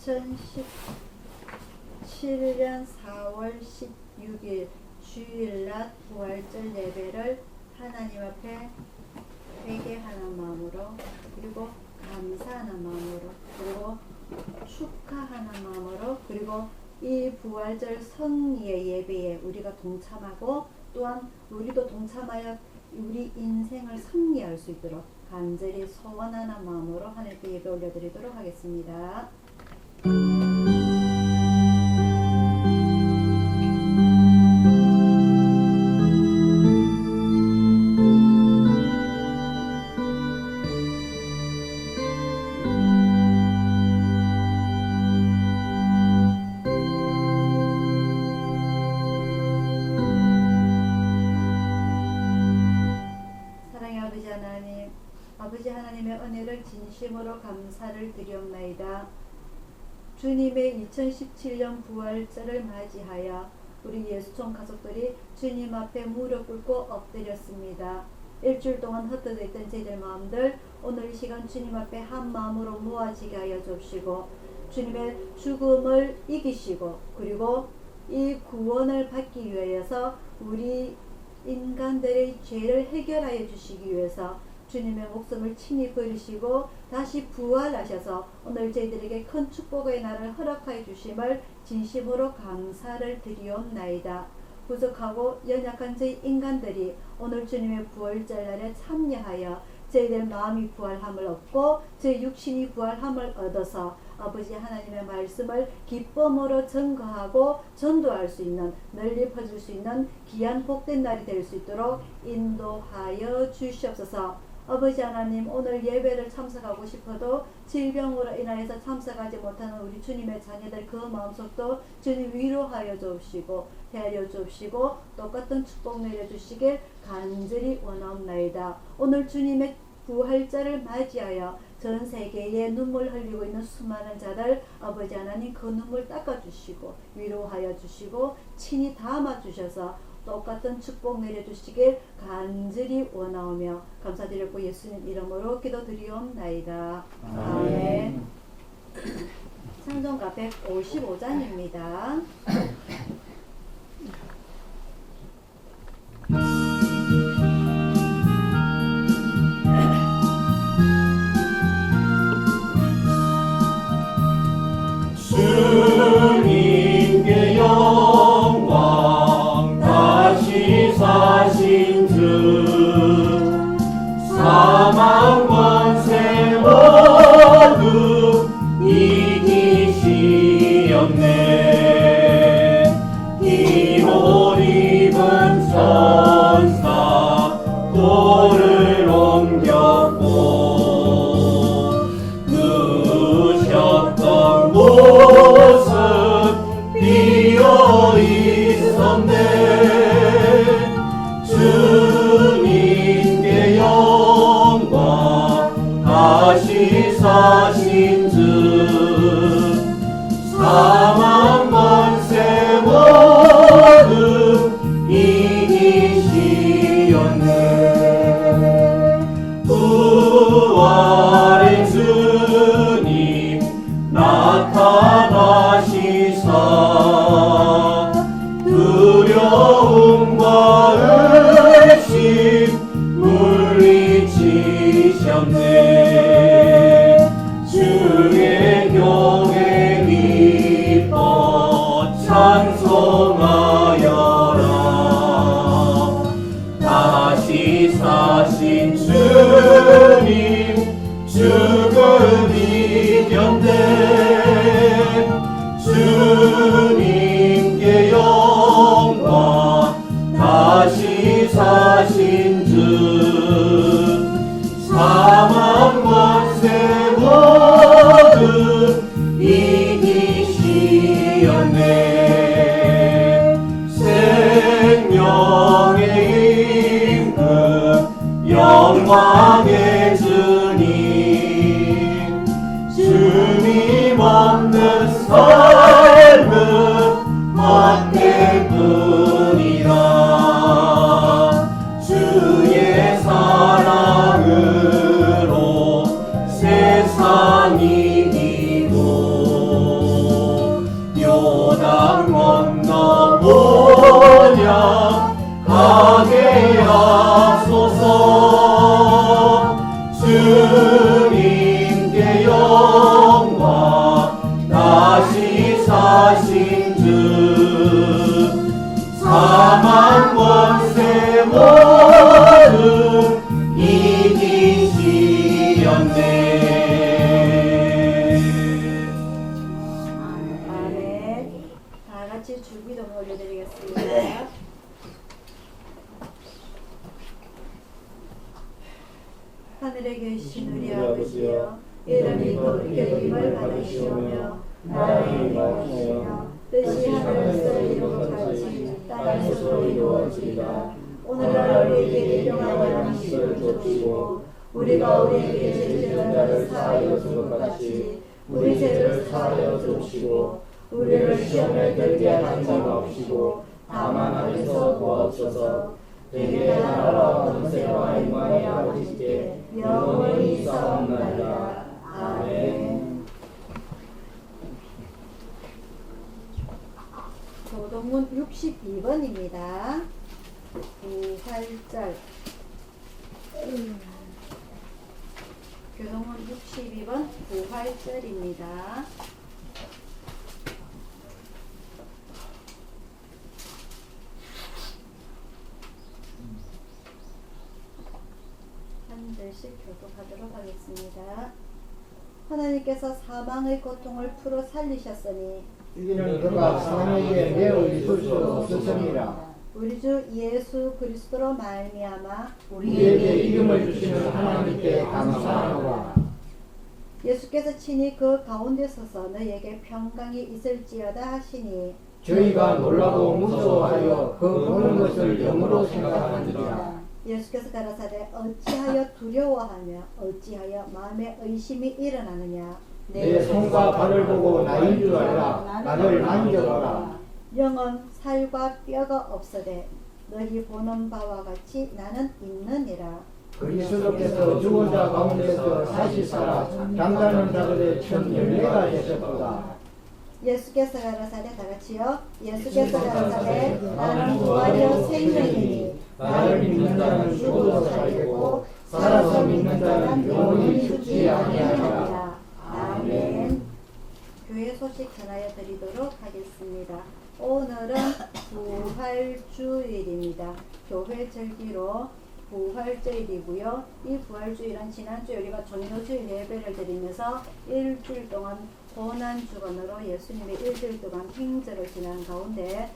2017년 4월 16일 주일낮 부활절 예배를 하나님 앞에 회개하는 마음으로, 그리고 감사하는 마음으로, 그리고 축하하는 마음으로, 그리고 이 부활절 성리의 예배에 우리가 동참하고 또한 우리도 동참하여 우리 인생을 승리할 수 있도록 간절히 소원하는 마음으로 하나님께 예배 올려드리도록 하겠습니다. 아버지 하나님의 은혜를 진심으로 감사를 드리옵나이다. 주님의 2017년 부활절을 맞이하여 우리 예수촌 가족들이 주님 앞에 무릎 꿇고 엎드렸습니다. 일주일 동안 흩어져 있던 저희들 마음들 오늘 이 시간 주님 앞에 한 마음으로 모아지게 하여 주시고, 주님의 죽음을 이기시고 그리고 이 구원을 받기 위해서 우리 인간들의 죄를 해결하여 주시기 위해서 주님의 목숨을 친히 버리시고 다시 부활하셔서 오늘 저희들에게 큰 축복의 날을 허락하여 주심을 진심으로 감사를 드리옵나이다. 부족하고 연약한 저희 인간들이 오늘 주님의 부활절 날에 참여하여 저희들 마음이 부활함을 얻고 저희 육신이 부활함을 얻어서 아버지 하나님의 말씀을 기쁨으로 증거하고 전도할 수 있는, 널리 퍼질 수 있는 귀한 복된 날이 될 수 있도록 인도하여 주시옵소서. 아버지 하나님, 오늘 예배를 참석하고 싶어도 질병으로 인하여서 참석하지 못하는 우리 주님의 자녀들 그 마음속도 주님 위로하여 주옵시고 헤아려 주옵시고 똑같은 축복 내려주시길 간절히 원하옵나이다. 오늘 주님의 부활절을 맞이하여 전 세계에 눈물 흘리고 있는 수많은 자들 아버지 하나님 그 눈물 닦아주시고 위로하여 주시고 친히 담아주셔서 똑같은 축복 내려주시길 간절히 원하오며 감사드리고 예수님 이름으로 기도드리옵나이다. 아멘. 찬송가 155장입니다. 주님께 영광 다시 사신 주 사망 권세 어둠 이기시었네. 피로 입은 천사 돌을 옮겼고 누셨던 곳은 비어 있었네. 주님께 영광 다시 사신 주 사망 권세 모든 이기시었네. 부활의 주님 나타나시사 두려움과 의심 물리치셨네. 주의 교회 기뻐 찬송하여라. 다시 사신 주님 죽음 이겼네. 주님께 영광 다시 사신 주 사망 권세 모든 이기시었네. 생명의 임금 영광의 주님 주님 주기도문 올려드리겠습니다. 하늘에 계신 우리 아버지여, 이름이 거룩히 여김을 받으시오며 나라의 임하시며 뜻이 하늘에서 이루어 같이 땅에서도 이루어지리라. 오늘날 우리에게 일용할 양식을 주시고 우리가 우리에게 죄지은 자를 사하여 준 것 같이 우리 죄를 사하여 주시고 우리를 시험에 들게 하지 마옵시고 다만 악에서 구하옵소서. 대개 나라와 권세와 영광의 아버지께 영원히 싸움나리라. 아멘. 교동문 62번입니다. 부활절. 교동문 62번 부활절입니다. 한 절씩 교독하도록 하겠습니다. 하나님께서 사망의 고통을 풀어 살리셨으니 이는 그가 사람에게 매우 있을 수 없었습니다. 우리 주 예수 그리스도로 말미암아 우리에게 이름을 주시는 하나님께 감사하노라. 예수께서 친히 그 가운데 서서 너희에게 평강이 있을지어다 하시니 저희가 놀라고 무서워하여 그 보는 것을 영으로 생각하느니라. 예수께서 가라사대 어찌하여 두려워하며 어찌하여 마음에 의심이 일어나느냐. 내 손과 발을 보고 나인 줄 알라. 나를 만져보라. 영은 살과 뼈가 없어되 너희 보는 바와 같이 나는 있느니라. 그리스도께서 죽은 자 가운데서 다시 살아 잠자는 자들의 첫 열매가 되셨도다. 예수께서 가라사대 다같이요. 예수께서 가라사대 나는 부활이요 생명이니 나를 믿는 자는 죽어도 살겠고 살아서 믿는 자는 영원히 죽지 아니하리라. 아멘. 교회 소식 전하여 드리도록 하겠습니다. 오늘은 부활주일입니다. 교회 절기로 부활주일이고요. 이 부활주일은 지난주에 우리가 종료주일 예배를 드리면서 일주일 동안 고난주간으로 예수님의 일주일 동안 행적을 지난 가운데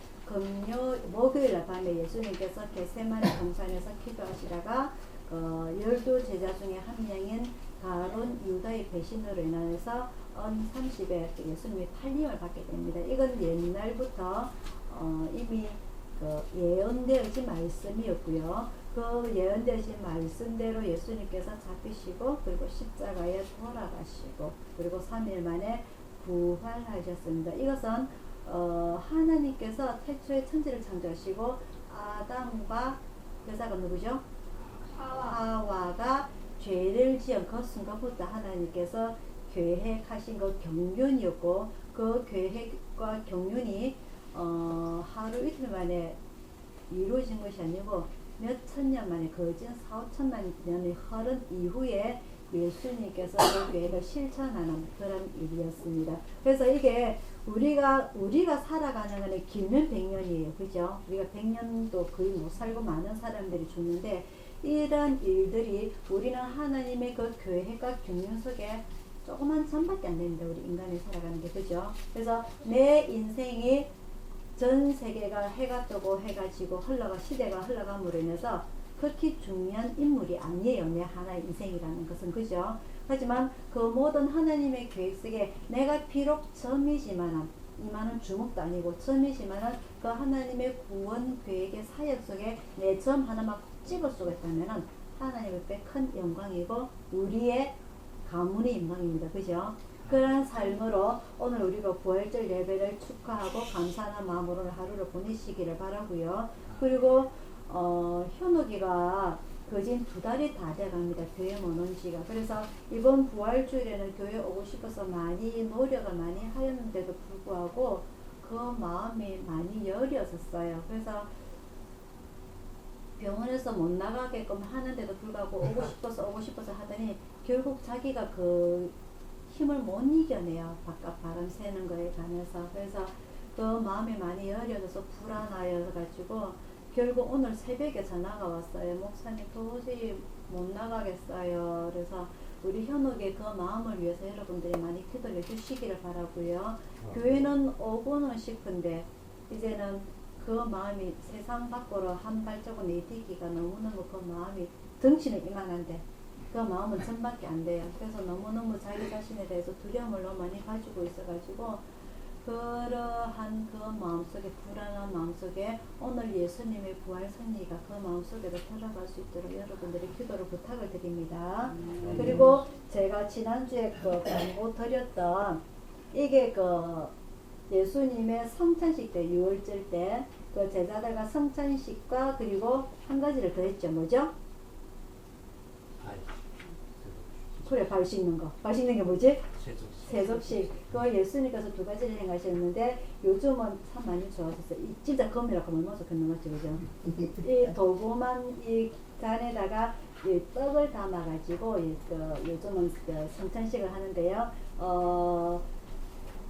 목요일 밤에 예수님께서 겟세마네 동산에서 기도하시다가 12 제자 중에 한 명인 가룟 유다의 배신으로 인해서 30에 예수님이 팔림을 받게 됩니다. 이건 옛날부터 이미 예언되어진 말씀이었고요. 그 예언되신 말씀대로 예수님께서 잡히시고 그리고 십자가에 돌아가시고 그리고 3일 만에 부활하셨습니다. 이것은 하나님께서 태초에 천지를 창조하시고 아담과 여자가 누구죠? 하와가 죄를 지은 그 순간부터 하나님께서 계획하신 그 경륜이었고 그 계획과 경륜이 하루 이틀 만에 이루어진 것이 아니고 몇 천년 만에 거진 4,5천만 년이 흐른 이후에 예수님께서 그 계획을 실천하는 그런 일이었습니다. 그래서 이게 우리가 살아가는 것은 길면 100년이에요. 그죠? 우리가 100년도 거의 못 살고 많은 사람들이 죽는데 이런 일들이 우리는 하나님의 그 계획과 경륜 속에 조그만 점밖에 안 됩니다. 우리 인간이 살아가는 게. 그죠? 그래서 내 인생이 전 세계가 해가 뜨고 해가 지고 시대가 흘러감으로 인해서 그렇게 중요한 인물이 아니에요. 내 하나의 인생이라는 것은. 그죠? 하지만 그 모든 하나님의 계획 속에 내가 비록 점이지만은 이만한 주먹도 아니고 점이지만은 그 하나님의 구원 계획의 사역 속에 내 점 하나만 콕 집을 수가 있다면은 하나님 앞에 큰 영광이고 우리의 가문의 영광입니다. 그죠? 그러한 삶으로 오늘 우리가 부활절 예배를 축하하고 감사하는 마음으로 하루를 보내시기를 바라고요. 그리고 현욱이가 거진 2달이 다 돼갑니다. 교회 못 온 지가. 그래서 이번 부활주일에는 교회 오고 싶어서 많이 노력을 많이 하였는데도 불구하고 그 마음이 많이 여렸었어요. 그래서 병원에서 못 나가게끔 하는데도 불구하고 오고 싶어서 하더니 결국 자기가 그 힘을 못 이겨내요. 바깥 바람 새는 거에 관해서. 그래서 그 마음이 많이 여려져서 불안하여 가지고 결국 오늘 새벽에 전화가 왔어요. 목사님 도저히 못 나가겠어요. 그래서 우리 현욱의 그 마음을 위해서 여러분들이 많이 기도해 주시기를 바라고요. 교회는 오고는 싶은데 이제는 그 마음이 세상 밖으로 한 발자국 내딛기가 너무너무 그 마음이 덩치는 이만한데 그 마음은 천밖에 안 돼요. 그래서 너무너무 자기 자신에 대해서 두려움을 너무 많이 가지고 있어가지고 그러한 그 마음속에 불안한 마음속에 오늘 예수님의 부활 승리가 그 마음속에도 들어갈 수 있도록 여러분들이 기도를 부탁을 드립니다. 그리고 제가 지난주에 그 광고 드렸던 이게 그 예수님의 성찬식 때 6월절 때 그 제자들과 성찬식과 그리고 한 가지를 더 했죠. 뭐죠? 그래, 발 씻는 거. 발 씻는 게 뭐지? 세속식. 그 예수님께서 두 가지를 행하셨는데 요즘은 참 많이 좋아졌어요. 이 진짜 검이라고 하면 얼마나 좋겠는 거죠, 그죠? 이 도구만 이 잔에다가 이 떡을 담아가지고 요즘은 그 성찬식을 하는데요.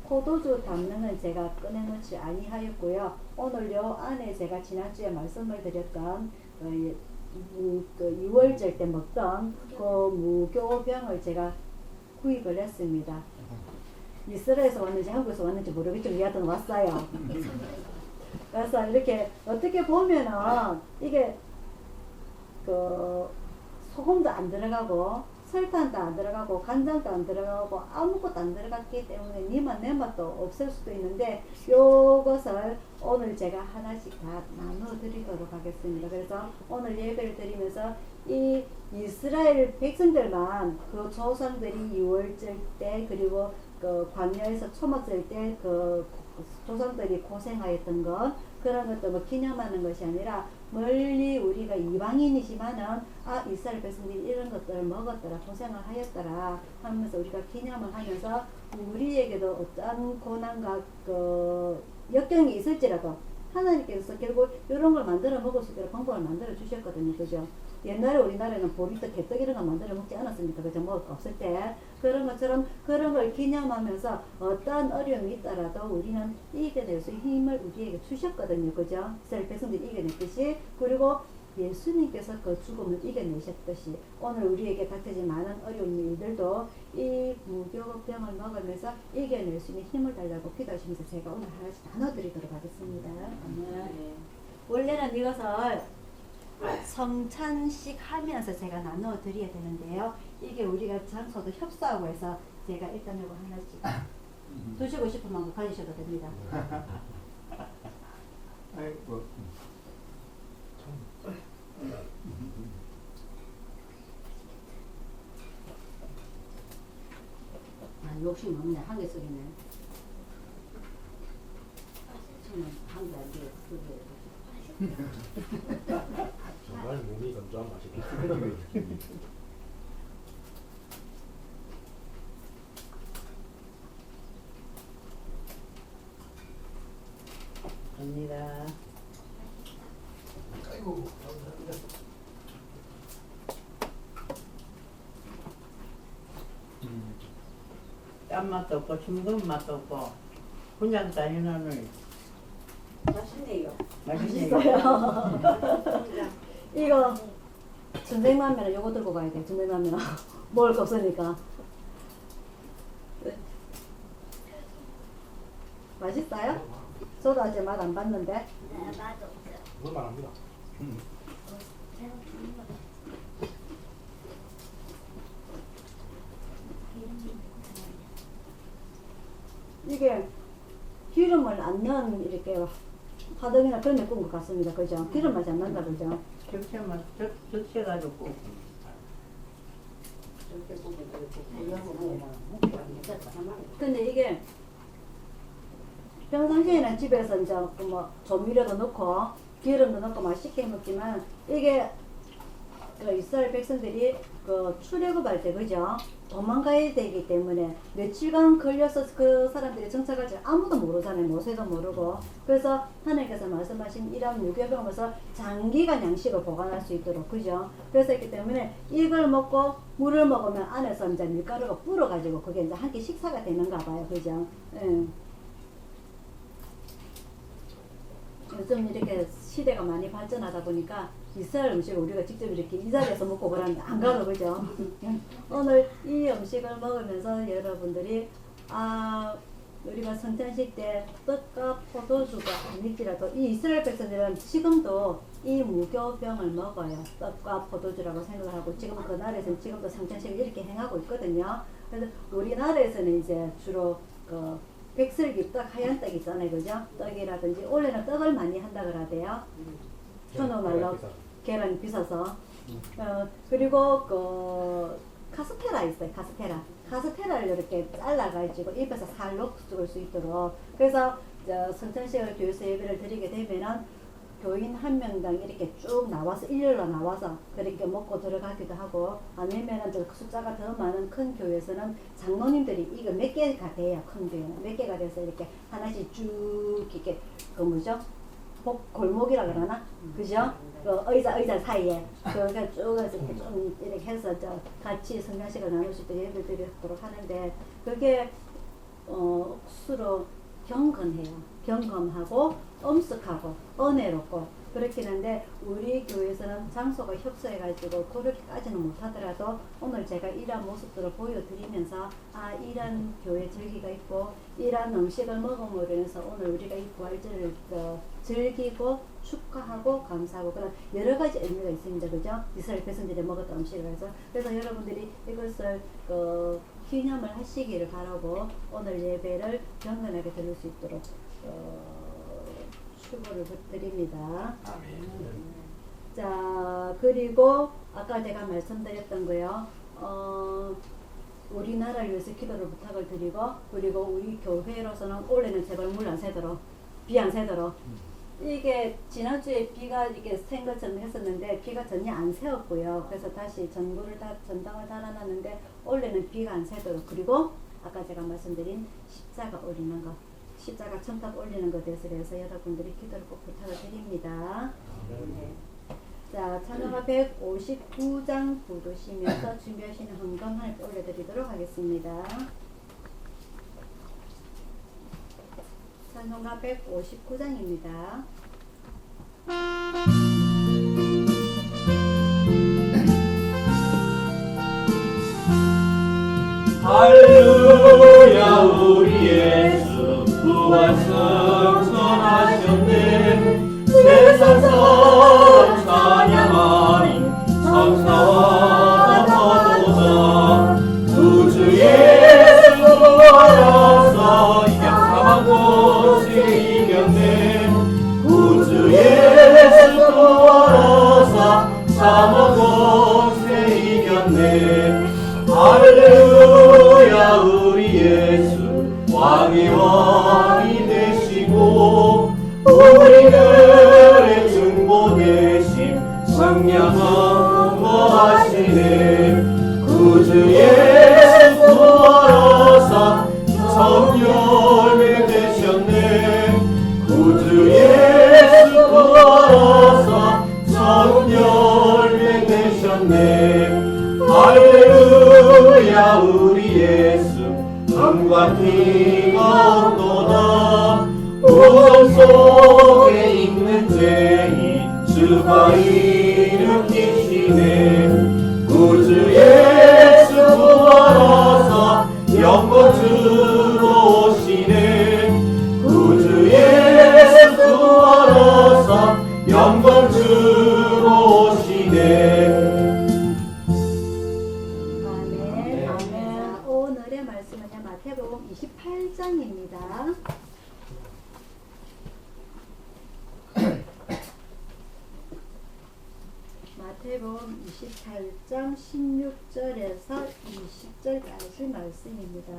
포도주 담는 제가 꺼내놓지 아니하였고요. 오늘 요 안에 제가 지난주에 말씀을 드렸던 그 6월절 때 먹던 그 무교병을 제가 구입을 했습니다. 이스라엘에서 왔는지 한국에서 왔는지 모르겠지만 여하튼 왔어요. 그래서 이렇게 어떻게 보면은 이게 그 소금도 안 들어가고 설탕도 안 들어가고 간장도 안 들어가고 아무것도 안 들어갔기 때문에 니맛 내맛도 없을 수도 있는데 요것을 오늘 제가 하나씩 다 나눠 드리도록 하겠습니다. 그래서 오늘 예배를 드리면서 이 이스라엘 백성들만 그 조상들이 6월절 때 그리고 그 광야에서 초막절 때 그 조상들이 고생하였던 것 그런 것도 뭐 기념하는 것이 아니라 멀리 우리가 이방인이지만은 아 이스라엘 백성들이 이런 것들을 먹었더라 고생을 하였더라 하면서 우리가 기념을 하면서 우리에게도 어떤 고난과 그 역경이 있을지라도 하나님께서 결국 이런 걸 만들어 먹을 수 있도록 방법을 만들어 주셨거든요. 그죠? 옛날에 우리나라에는 보리떡, 개떡 이런 거 만들어 먹지 않았습니까? 그죠? 먹을 거 없을 때. 그런 것처럼 그런 걸 기념하면서 어떠한 어려움이 있더라도 우리는 이겨낼 수 힘을 우리에게 주셨거든요. 그죠? 이스라엘 백성들이 이겨냈듯이. 그리고 예수님께서 그 죽음을 이겨내셨듯이 오늘 우리에게 닥쳐진 많은 어려운 일들도 이 무교병을 먹으면서 이겨낼 수 있는 힘을 달라고 기도하시면서 제가 오늘 하나씩 나눠드리도록 하겠습니다. 원래는 이것을 성찬식 하면서 제가 나눠 드려야 되는데요. 이게 우리가 장소도 협소하고 해서 제가 일단 이거 하나씩 드시고 싶으면 뭐 가지셔도 됩니다. 아이고. 아, 욕심 없네. 한 개 쓰겠네. 한개 안 돼. 정말 몸이 건조한 맛이다. 갑니다. 아이고, 감사합니다. 짠맛도 없고 싱거운 맛도 없고 그냥 다니는 맛있네요. 맛있네요. 이거 전쟁라면은 요거 들고 가야 돼. 전쟁라면 먹을 거 없으니까. 맛있어요? 저도 아직 맛 안 봤는데. 네, 맛없어요. 그건 말합니다. 이게 기름을 안 넣은 이렇게 화덕이나 그런 데 구운 것 같습니다. 그죠? 기름 맛이 안 난다. 그죠? 적셔만 적셔가지고 근데 이게 평상시에는 집에서 이제 뭐 조미료도 넣고 기름도 넣고 맛있게 먹지만 이게 그 이스라엘 백성들이 그 출애굽할 때 그죠? 도망가야 되기 때문에 며칠간 걸려서 그 사람들이 정착할 줄 아무도 모르잖아요. 모세도 모르고. 그래서 하나님께서 말씀하신 이런 무교병으로서 장기간 양식을 보관할 수 있도록 그죠? 그래서 있기 때문에 이걸 먹고 물을 먹으면 안에서 이제 밀가루가 불어가지고 그게 이제 한 끼 식사가 되는가 봐요. 그죠? 예. 요즘 이렇게 시대가 많이 발전하다 보니까 이스라엘 음식을 우리가 직접 이렇게 이 자리에서 먹고 그러는데 안 가도 그죠? 오늘 이 음식을 먹으면서 여러분들이 우리가 성찬식 때 떡과 포도주가 아닐지라도 이 이스라엘 백성들은 지금도 이 무교병을 먹어요. 떡과 포도주라고 생각을 하고 지금은 그 나라에서는 지금도 성찬식을 이렇게 행하고 있거든요. 그래서 우리나라에서는 이제 주로 그 백설기 떡, 하얀 떡 있잖아요. 그죠? 떡이라든지 원래는 떡을 많이 한다 그러대요. 현우 말로 계란이 비싸서. 그리고 그 카스테라 있어요. 카스테라를 이렇게 잘라가지고 입에서 살로 쑥을 수 있도록. 그래서 성찬식을 교회에서 예배를 드리게 되면은 교인 한 명당 이렇게 쭉 나와서 일렬로 나와서 그렇게 먹고 들어가기도 하고, 아니면은 그 숫자가 더 많은 큰 교회에서는 장로님들이 이거 몇 개가 돼요. 큰 교회는 몇 개가 돼서 이렇게 하나씩 쭉 이렇게 그 뭐죠? 골목이라 그러나? 그죠? 그 의자 사이에 그러니까 쭉 해서 이렇게 좀 이렇게 해서 같이 성찬식을 나눌 수 있도록 예배를 드리도록 하는데, 그게 억수로 경건하고 엄숙하고 은혜롭고 그렇긴 한데, 우리 교회에서는 장소가 협소해가지고 그렇게까지는 못하더라도 오늘 제가 이런 모습들을 보여드리면서 이런 교회 절기가 있고 이런 음식을 먹음으로 인해서 오늘 우리가 이 부활절을 즐기고 축하하고 감사하고 그런 여러 가지 의미가 있습니다. 그죠? 이스라엘 백성들이 먹었던 음식을 해서. 그래서 여러분들이 이것을 기념을 하시기를 바라고 오늘 예배를 경건하게 드릴 수 있도록 축복을 드립니다. 자, 그리고 아까 제가 말씀드렸던 거요. 우리나라를 위해서 기도를 부탁을 드리고, 그리고 우리 교회로서는 올해는 제발 물 안 새도록, 비 안 새도록. 이게 지난주에 비가 이게 샌 것처럼 했었는데 비가 전혀 안 새었고요. 그래서 다시 전당을 달아놨는데 올해는 비가 안 새도록. 그리고 아까 제가 말씀드린 십자가 올리는 것, 십자가 첨탑 올리는 것에 대해서 여러분들이 기도를 꼭 부탁을 드립니다. 네. 자, 찬송가 159장 부르시면서 준비하시는 헌금을 올려드리도록 하겠습니다. 찬송가 159장입니다. 할렐루야 우리 예수 부활 승천하셨네. 세상선 찬양하니 천사와 더도다. 구주 예수 부활하사 사망 곳에 이겼네. 구주 예수 부활하사 사망 곳에 이겼네. 할렐루야 우리 예수 왕이 왕이 되시고 우리들의 중보 되심 성령함 거하시네. 구주 예수 부활하사 성열매 되셨네. 구주 예수 부활하사 성열매 되셨네. 할렐루야 우리 예수 밤과 비가 없도다. 우정 속에 있는 죄인 주가 일으키시네. 구주 예수 부활하사 영광 주로 오시네. 구주 예수 부활하사 영광 주로 오시네. 오늘의 말씀은요, 마태복음 28장입니다. 마태복음 28장 16절에서 20절까지 말씀입니다.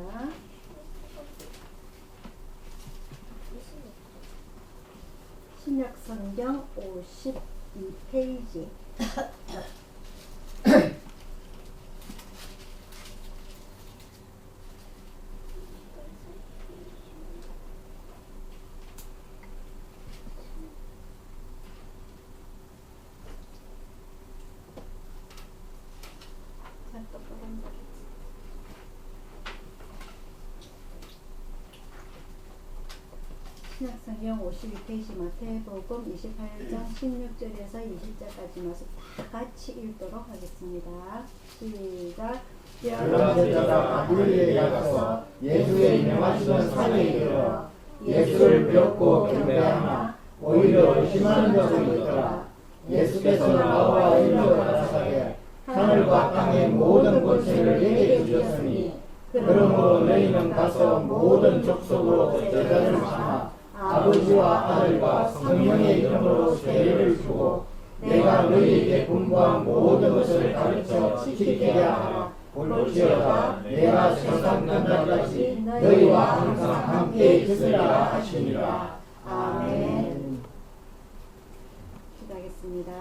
신약성경 52페이지. 신약성경 52페이지 마태복음 28장 16절에서 20절까지 말씀 다 같이 읽도록 하겠습니다. 시작. 연락제자가 물리에 가서 예수의 명하시던 산에 이르러 예수를 배웠고 경배하나 오히려 의심하는 적이 있더라. 예수께서 나와 일러 가라사대 하늘과 땅의 모든 권세를 내게 주셨으니 그러므로 너희는 가서 모든 족속으로 제자를 삼아 아버지와 아들과 성령의 이름으로 세례를 주고 내가 너희에게 분부한 모든 것을 가르쳐 지키게 하라. 볼지어다 내가 세상 끝날까지 너희와 항상 함께 있으리라 하시니라. 아멘. 기도하겠습니다.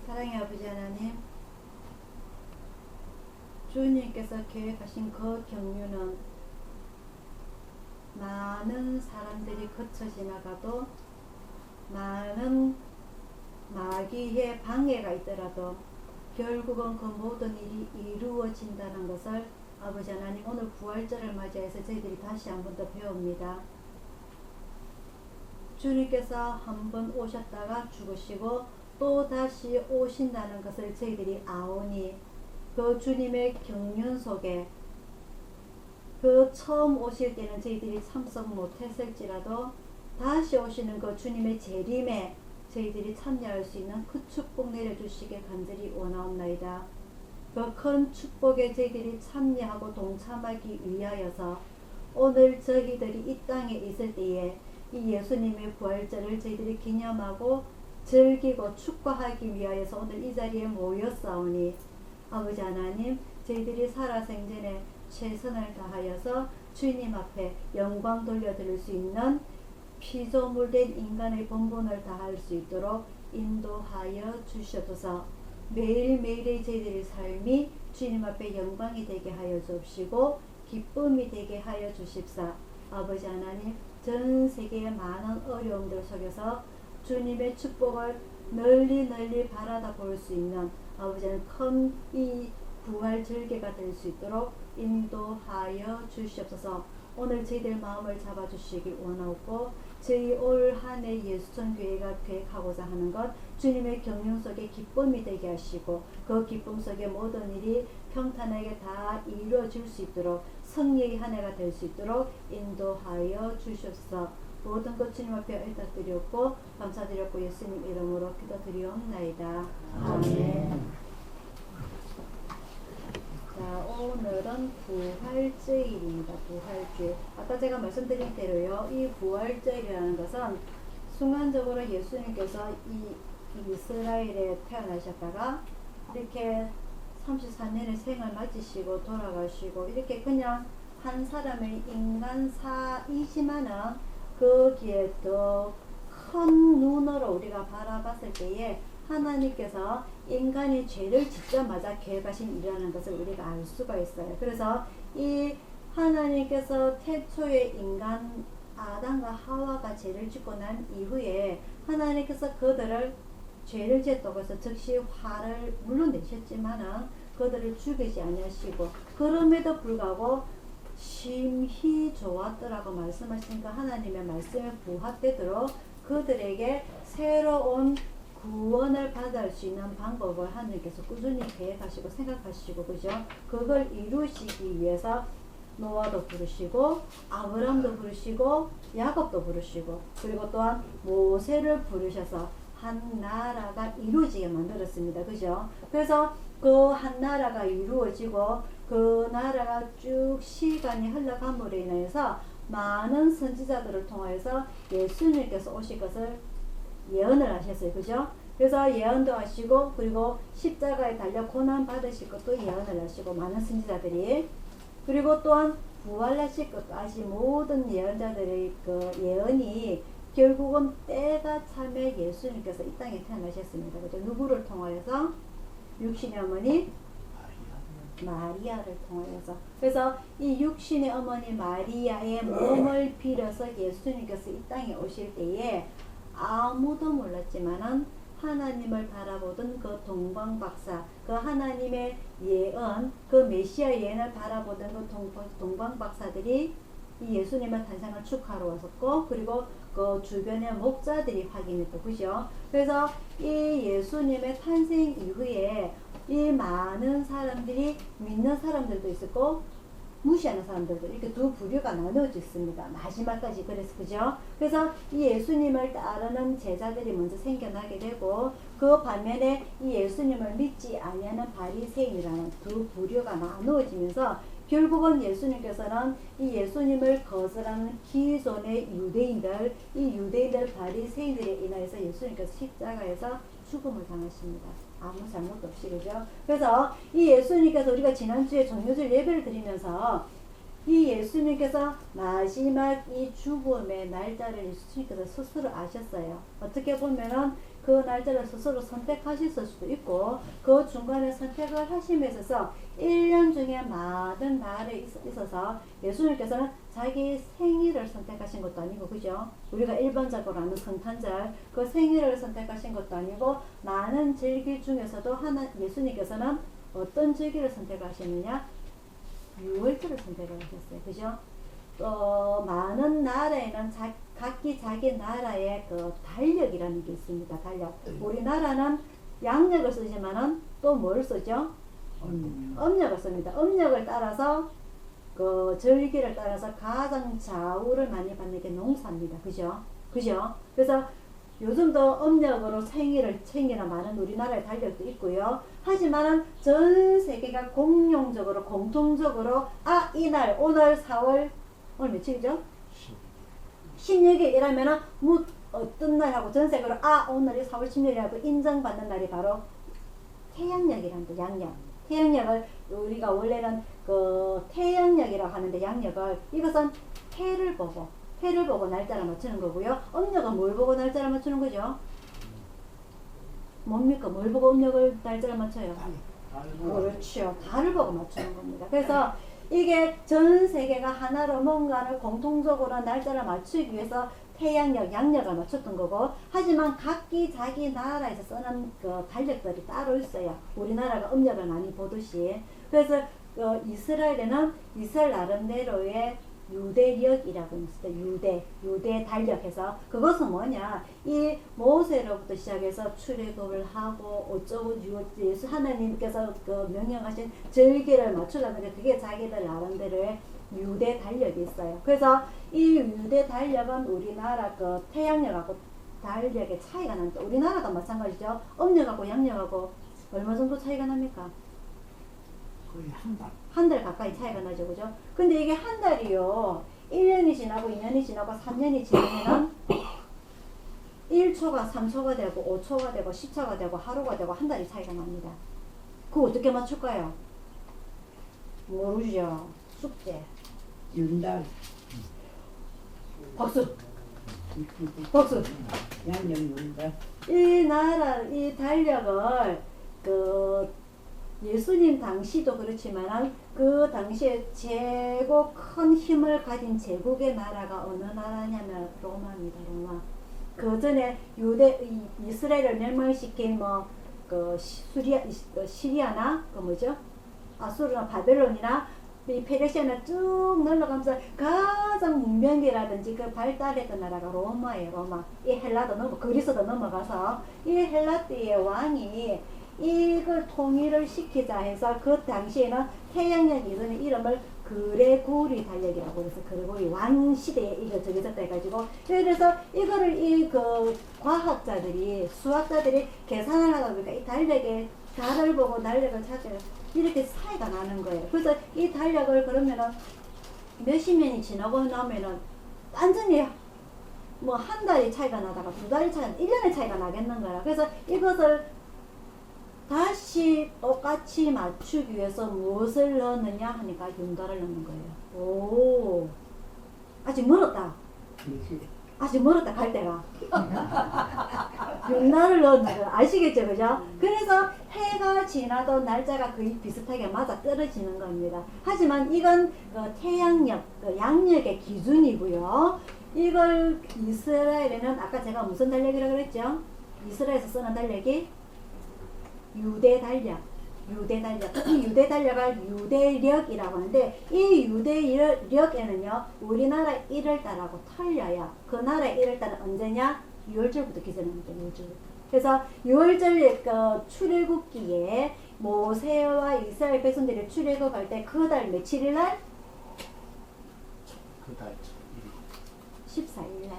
사랑의 아버지 하나님, 주님께서 계획하신 그 경륜은 많은 사람들이 거쳐 지나가도 많은 마귀의 방해가 있더라도 결국은 그 모든 일이 이루어진다는 것을 아버지 하나님 오늘 부활절을 맞이해서 저희들이 다시 한 번 더 배웁니다. 주님께서 한 번 오셨다가 죽으시고 또 다시 오신다는 것을 저희들이 아오니 그 주님의 경륜 속에 그 처음 오실 때는 저희들이 참석 못했을지라도 다시 오시는 그 주님의 재림에 저희들이 참여할 수 있는 그 축복 내려주시길 간절히 원하옵나이다. 그 큰 축복에 저희들이 참여하고 동참하기 위하여서 오늘 저희들이 이 땅에 있을 때에 이 예수님의 부활절을 저희들이 기념하고 즐기고 축구하기 위하여서 오늘 이 자리에 모였사오니 아버지 하나님 저희들이 살아생전에 최선을 다하여서 주님 앞에 영광 돌려드릴 수 있는 피조물된 인간의 본분을 다할 수 있도록 인도하여 주시옵소서. 매일매일의 저희들의 삶이 주님 앞에 영광이 되게 하여 주옵시고 기쁨이 되게 하여 주십사. 아버지 하나님 전 세계의 많은 어려움들 속에서 주님의 축복을 널리 바라다 볼 수 있는 아버지는 큰 이 부활 절개가 될 수 있도록 인도하여 주시옵소서. 오늘 저희들 마음을 잡아주시길 원하고 저희 올 한 해 예수천교회가 계획하고자 하는 것 주님의 경륜 속에 기쁨이 되게 하시고 그 기쁨 속에 모든 일이 평탄하게 다 이루어질 수 있도록 승리의 한 해가 될 수 있도록 인도하여 주시옵소서. 모든 것 주님 앞에 의탁드렸고 감사드렸고 예수님 이름으로 기도드리옵나이다. 아멘. 자, 오늘은 부활주일입니다. 부활주일. 아까 제가 말씀드린 대로요. 이 부활주일이라는 것은 순간적으로 예수님께서 이 이스라엘에 태어나셨다가 이렇게 34년의 생을 마치시고 돌아가시고 이렇게 그냥 한 사람의 인간사이지만은 거기에 더 큰 눈으로 우리가 바라봤을 때에 하나님께서 인간이 죄를 짓자마자 계획하신 일이라는 것을 우리가 알 수가 있어요. 그래서 이 하나님께서 태초에 인간 아담과 하와가 죄를 짓고 난 이후에 하나님께서 그들을 죄를 지었다고 해서 즉시 화를 물론 내셨지만은 그들을 죽이지 아니하시고 그럼에도 불구하고 심히 좋았더라고 말씀하시니까 하나님의 말씀에 부합되도록 그들에게 새로운 구원을 받을 수 있는 방법을 하나님께서 꾸준히 계획하시고 생각하시고 그죠? 그걸 이루시기 위해서 노아도 부르시고 아브람도 부르시고 야곱도 부르시고 그리고 또한 모세를 부르셔서 한 나라가 이루어지게 만들었습니다. 그죠? 그래서 그 한 나라가 이루어지고 그 나라가 쭉 시간이 흘러감으로 인해서 많은 선지자들을 통해서 예수님께서 오실 것을 예언을 하셨어요. 그죠? 그래서 예언도 하시고 그리고 십자가에 달려 고난 받으실 것도 예언을 하시고 많은 선지자들이 그리고 또한 부활하실 것도 아시 모든 예언자들의 그 예언이 결국은 때가 참에 예수님께서 이 땅에 태어나셨습니다. 그죠? 누구를 통하여서? 육신의 어머니 마리아를 통하여서. 그래서 이 육신의 어머니 마리아의 몸을 빌어서 예수님께서 이 땅에 오실 때에 아무도 몰랐지만은 하나님을 바라보던 그 동방박사, 그 하나님의 예언, 그 메시아 예언을 바라보던 그 동방박사들이 이 예수님의 탄생을 축하하러 왔었고, 그리고 그 주변의 목자들이 확인했고, 그죠? 그래서 이 예수님의 탄생 이후에 이 많은 사람들이 믿는 사람들도 있었고 무시하는 사람들도 이렇게 두 부류가 나누어져 있습니다. 마지막까지 그래서, 그죠? 그래서 이 예수님을 따르는 제자들이 먼저 생겨나게 되고, 그 반면에 이 예수님을 믿지 아니하는 바리새인이라는 두 부류가 나누어지면서 결국은 예수님께서는 이 예수님을 거절하는 기존의 유대인들, 이 유대인들 바리새인들에 인하여서 예수님께서 십자가에서 죽음을 당하십니다. 아무 잘못 없이, 그죠? 그래서 이 예수님께서 우리가 지난주에 정료절 예배를 드리면서 이 예수님께서 마지막 이 죽음의 날짜를 예수님께서 스스로 아셨어요. 어떻게 보면은 그 날짜를 스스로 선택하실 수도 있고, 그 중간에 선택을 하심에 있어서 1년 중에 많은 날에 있어서 예수님께서는 자기 생일을 선택하신 것도 아니고, 그죠? 우리가 일반적으로 아는 성탄절, 그 생일을 선택하신 것도 아니고, 많은 절기 중에서도 예수님께서는 어떤 절기를 선택하셨느냐? 6월절을 선택을 하셨어요. 그죠? 많은 나라에는 각기 자기 나라의 그 달력이라는 게 있습니다. 달력. 우리나라는 양력을 쓰지만은 또 뭘 쓰죠? 음력을 씁니다. 음력을 따라서 그 절기를 따라서 가장 좌우를 많이 받는 게 농사입니다. 그죠? 그죠? 그래서 요즘도 음력으로 생일을 챙기는 많은 우리나라의 달력도 있고요. 하지만은 전 세계가 공용적으로 공통적으로 이날 오늘 4월 오늘 며칠이죠? 16일이라면은 어떤 날하고 전 세계로 오늘이 4월 16일이라고 인정받는 날이 바로 태양력이라는 거, 양력. 태양력을 우리가 원래는 그 태양력이라고 하는데, 양력을 이것은 해를 보고 날짜를 맞추는 거고요. 음력은 뭘 보고 날짜를 맞추는 거죠? 뭡니까? 뭘 보고 음력을 날짜를 맞춰요? 그렇죠. 달을 보고 맞추는 겁니다. 그래서 이게 전 세계가 하나로 뭔가를 공통적으로 날짜를 맞추기 위해서 태양력, 양력을 맞췄던 거고, 하지만 각기 자기 나라에서 쓰는 그 달력들이 따로 있어요. 우리나라가 음력을 많이 보듯이. 그래서 이스라엘에는 이스라엘 나름대로의 유대력이라고 있어요. 유대 달력해서, 그것은 뭐냐, 이 모세로부터 시작해서 출애굽을 하고 어쩌고 예수 하나님께서 그 명령하신 절기를 맞추려는 게, 그게 자기들 나름대로의 유대 달력이 있어요. 그래서 이 유대 달력은 우리나라 그 태양력하고 달력의 차이가 납니다. 우리나라도 마찬가지죠. 음력하고 양력하고 얼마 정도 차이가 납니까? 거의 한 달. 한 달 가까이 차이가 나죠, 그죠? 근데 이게 한 달이요, 1년이 지나고 2년이 지나고 3년이 지나면 1초가 3초가 되고 5초가 되고 10초가 되고 하루가 되고 한 달이 차이가 납니다. 그거 어떻게 맞출까요? 모르죠. 숙제. 윤달. 박수. 박수. 양력 윤달. 이 달력을 예수님 당시도 그렇지만 그 당시에 최고 큰 힘을 가진 제국의 나라가 어느 나라냐면 로마입니다. 로마. 그 전에 이스라엘을 멸망시킨 시리아나 아수르나 바벨론이나 이 페르시아나 쭉 넘어가면서 가장 문명기라든지 그 발달했던 나라가 로마예요. 로마. 이 헬라도 그리스도 넘어가서 이 헬라 때의 왕이 이걸 통일을 시키자 해서, 그 당시에는 태양력 이전의 이름을 그레고리 달력이라고 해서 그레고리 왕 시대에 이거 정해졌다 해가지고, 그래서 이거를 과학자들이 수학자들이 계산을 하다 보니까 이 달력의 달을 보고 달력을 찾아요. 이렇게 차이가 나는 거예요. 그래서 이 달력을 그러면은 몇십 년이 지나고 나면은 완전히 한 달이 차이가 나다가 두 달이 차이가 1년의 차이가 나겠는 거라. 그래서 이것을 다시 똑같이 맞추기 위해서 무엇을 넣느냐 하니까 윤달을 넣는 거예요. 오, 아직 멀었다. 아직 멀었다, 갈 때가. 윤달을 넣는 거예요. 아시겠죠, 그죠? 그래서 해가 지나도 날짜가 거의 비슷하게 맞아 떨어지는 겁니다. 하지만 이건 태양력, 양력의 기준이고요. 이걸 이스라엘에는 아까 제가 무슨 달력이라고 그랬죠? 이스라엘에서 쓰는 달력이 유대 달력. 유대 달력. 이 유대 달력을 유대력이라고 하는데 이 유대력에는요 우리나라 1월달하고 틀려요. 그 나라의 1월달은 언제냐? 6월절부터 기준합니다. 6월절부터. 그래서 6월절 그 출애굽기에 모세와 이스라엘 백성들이 출애굽할 때 그 달 며칠일 날? 그달 14일 날.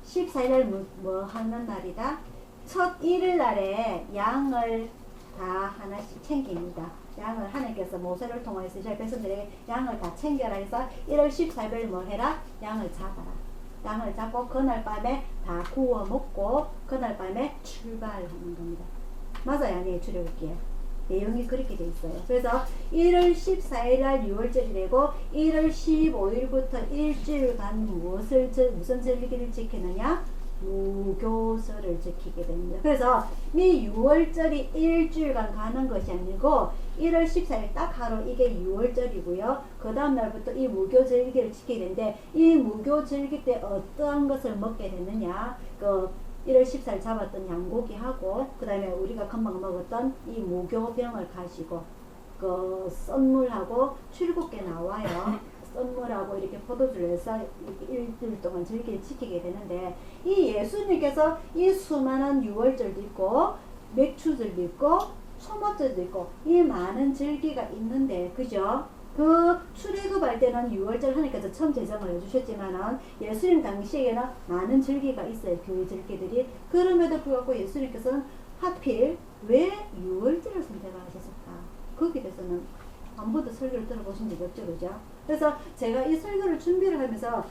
14일 날 뭐 하는 날이다? 첫 1일 날에 양을 다 하나씩 챙깁니다. 양을 하나님께서 모세를 통해서 이스라엘 백성들에게 양을 다 챙겨라 해서 1월 14일 뭐 해라? 양을 잡아라. 양을 잡고 그날 밤에 다 구워 먹고 그날 밤에 출발하는 겁니다. 맞아요, 아니에요? 출애굽기에 내용이 그렇게 돼 있어요. 그래서 1월 14일 날 6월절이 되고 1월 15일부터 일주일간 무슨 절기를 지키느냐? 무교절을 지키게 됩니다. 그래서 이 6월절이 일주일간 가는 것이 아니고 1월 14일 딱 하루 이게 6월절이고요. 그 다음 날부터 이 무교절기를 지키게 되는데 이 무교절기 때 어떠한 것을 먹게 되느냐? 그 1월 14일 잡았던 양고기하고 그 다음에 우리가 금방 먹었던 이 무교병을 가지고 그 썬물하고 출국계 나와요. 썬물하고 이렇게 포도주를 해서 일주일 동안 절기를 지키게 되는데 이 예수님께서 이 수많은 6월절도 있고 맥추절도 있고 초막절도 있고 이 많은 절기가 있는데 그죠? 그 출애굽할 때는 6월절 하나님께서 처음 제정을 해주셨지만은 예수님 당시에는 많은 절기가 있어요. 교회 절기들이. 그럼에도 불구하고 예수님께서는 하필 왜 6월절을 선택하셨을까? 거기에 대해서는 한 번도 설교를 들어보신 적이 없죠, 그죠? 그래서 제가 이 설교를 준비를 하면서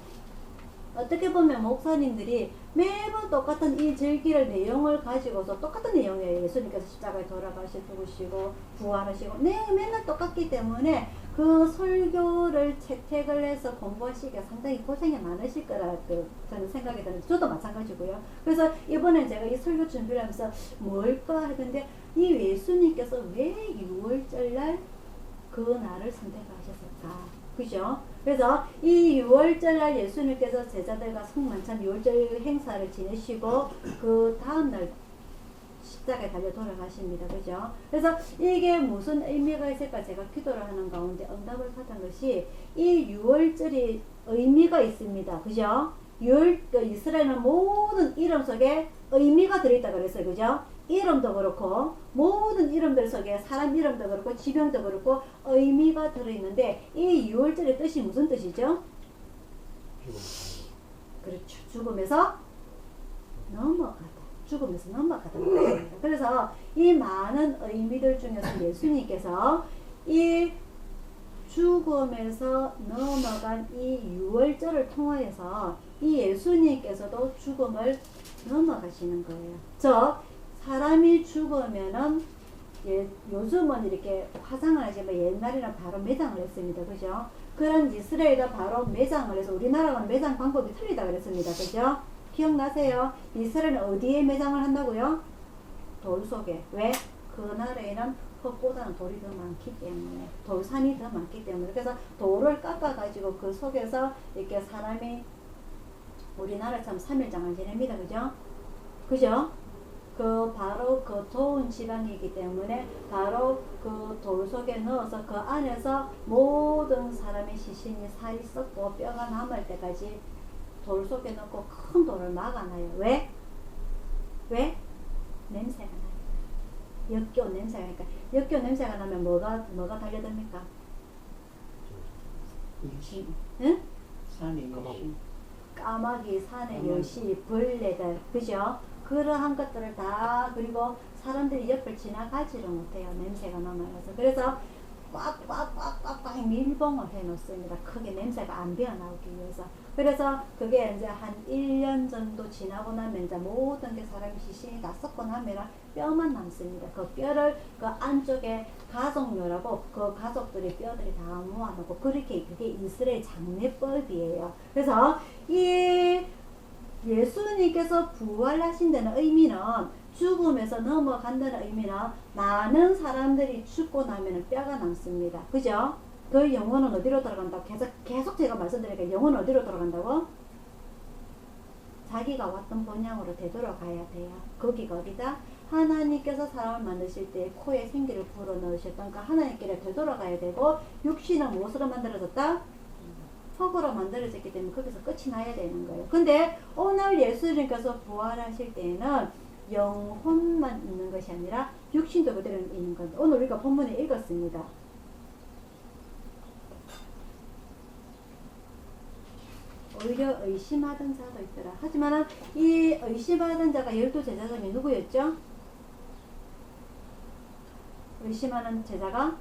어떻게 보면 목사님들이 매번 똑같은 이 절기를 내용을 가지고서 똑같은 내용이에요. 예수님께서 십자가에 돌아가시고 죽으시고 부활하시고 맨날 똑같기 때문에 그 설교를 채택을 해서 공부하시기가 상당히 고생이 많으실 거라 저는 생각이 드는데 저도 마찬가지고요. 그래서 이번엔 제가 이 설교 준비를 하면서 뭘까 했는데 이 예수님께서 왜 6월절 날 그 날을 선택하셨을까? 그죠? 그래서 이 6월절날 예수님께서 제자들과 성만찬 6월절 행사를 지내시고 그 다음날 십자가에 달려 돌아가십니다. 그죠? 그래서 이게 무슨 의미가 있을까 제가 기도를 하는 가운데 응답을 받은 것이 이 6월절이 의미가 있습니다. 그죠? 이스라엘은 모든 이름 속에 의미가 들어있다 그랬어요. 그죠? 이름도 그렇고 모든 이름들 속에 사람 이름도 그렇고 지명도 그렇고 의미가 들어있는데 이 6월절의 뜻이 무슨 뜻이죠? 그렇죠. 죽음에서 넘어가다. 죽음에서 넘어가다. 그래서 이 많은 의미들 중에서 예수님께서 이 죽음에서 넘어간 이 6월절을 통하여서 이 예수님께서도 죽음을 넘어가시는 거예요. 사람이 죽으면은 요즘은 이렇게 화상을 하지만 옛날에는 바로 매장을 했습니다. 그죠? 그런 이스라엘도 바로 매장을 해서 우리나라와는 매장 방법이 틀리다 그랬습니다. 그죠? 기억나세요? 이스라엘은 어디에 매장을 한다고요? 돌 속에. 왜? 그 나라에는 흙보다는 돌이 더 많기 때문에 돌산이 더 많기 때문에 그래서 돌을 깎아가지고 그 속에서 이렇게 사람이 우리나라처럼 3일장을 지냅니다. 그죠? 그죠? 바로 그 더운 지방이기 때문에 바로 그 돌 속에 넣어서 그 안에서 모든 사람의 시신이 살이 썩고 뼈가 남을 때까지 돌 속에 넣고 큰 돌을 막아놔요. 왜? 냄새가 나요. 역겨운 냄새가 나니까. 역겨운 냄새가 나면 뭐가 달려듭니까? 일시 응? 산이 일시 까마귀, 산의 여시, 벌레들, 그죠? 그러한 것들을 다 그리고 사람들이 옆을 지나가지를 못해요. 냄새가 넘어가서. 그래서 꽉 밀봉을 해 놓습니다. 크게 냄새가 안 배어나오기 위해서. 그래서 그게 이제 한 1년 정도 지나고 나면 이제 모든 게 사람의 시신이 다 썩고 나면 뼈만 남습니다. 그 뼈를 그 안쪽에 가족묘라고 그 가족들의 뼈들이 다 모아놓고 그게 이스라엘 장례법이에요. 그래서 이 예수님께서 부활하신 데는 의미는 죽음에서 넘어간다는 의미는 많은 사람들이 죽고 나면 뼈가 남습니다. 그죠? 그 영혼은 어디로 돌아간다고? 계속 제가 말씀드리니까 영혼은 어디로 돌아간다고? 자기가 왔던 본향으로 되돌아가야 돼요. 거기가 어디다? 하나님께서 사람을 만드실 때 코에 생기를 불어넣으셨다니까 하나님께로 되돌아가야 되고 육신은 무엇으로 만들어졌다? 흙으로 만들어졌기 때문에 거기서 끝이 나야 되는 거예요. 근데 오늘 예수님께서 부활하실 때에는 영혼만 있는 것이 아니라 육신도 그대로 있는 건데 오늘 우리가 본문에 읽었습니다. 오히려 의심하던 자도 있더라. 하지만 이 의심하던 자가 12제자 중에 누구였죠? 의심하는 제자가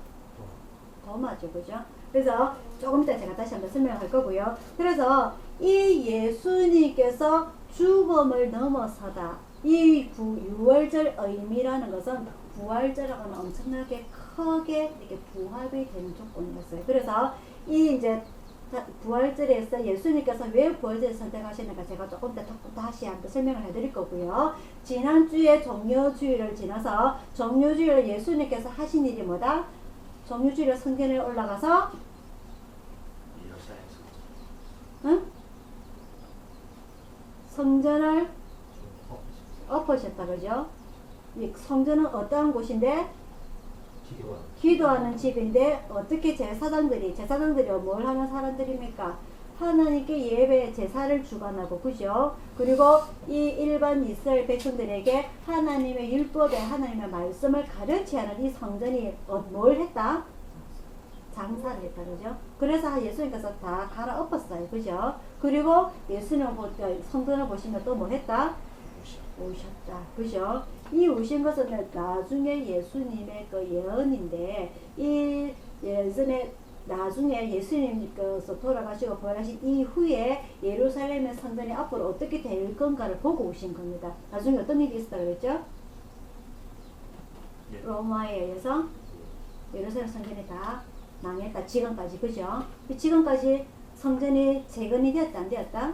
도마죠. 그죠? 그래서 조금 이따 제가 다시 한번 설명할 거고요. 그래서 이 예수님께서 죽음을 넘어서다. 이 유월절 의미라는 것은 부활절하고는 엄청나게 크게 이렇게 부합이 되는 조건이었어요. 그래서 이 이제 부활절에서 예수님께서 왜 부활절을 선택하시는가 제가 조금 더 다시 한번 설명을 해드릴 거고요. 지난주에 종료주일을 지나서 종료주일을 예수님께서 하신 일이 뭐다? 종료주일에 성전에 올라가서 응? 성전을 엎으셨다. 그죠? 이 성전은 어떠한 곳인데? 기도하는 집인데 어떻게 제사장들이 뭘 하는 사람들입니까? 하나님께 예배 제사를 주관하고 그죠? 그리고 이 일반 이스라엘 백성들에게 하나님의 율법에 하나님의 말씀을 가르치는 이 성전이 뭘 했다? 장사를 했다. 그죠? 그래서 예수님께서 다 갈아엎었어요. 그죠? 그리고 예수님 성전을 보시면 또 뭐 했다? 오셨다. 그죠? 이 오신 것은 나중에 예수님의 그 예언인데 이 예전에 나중에 예수님께서 돌아가시고 부활하신 이후에 예루살렘의 성전이 앞으로 어떻게 될 건가를 보고 오신 겁니다. 나중에 어떤 일이 있었다 그랬죠? 로마에 의해서 예루살렘 성전이 다 망했다. 지금까지. 그죠? 지금까지 성전이 재건이 되었다 안 되었다?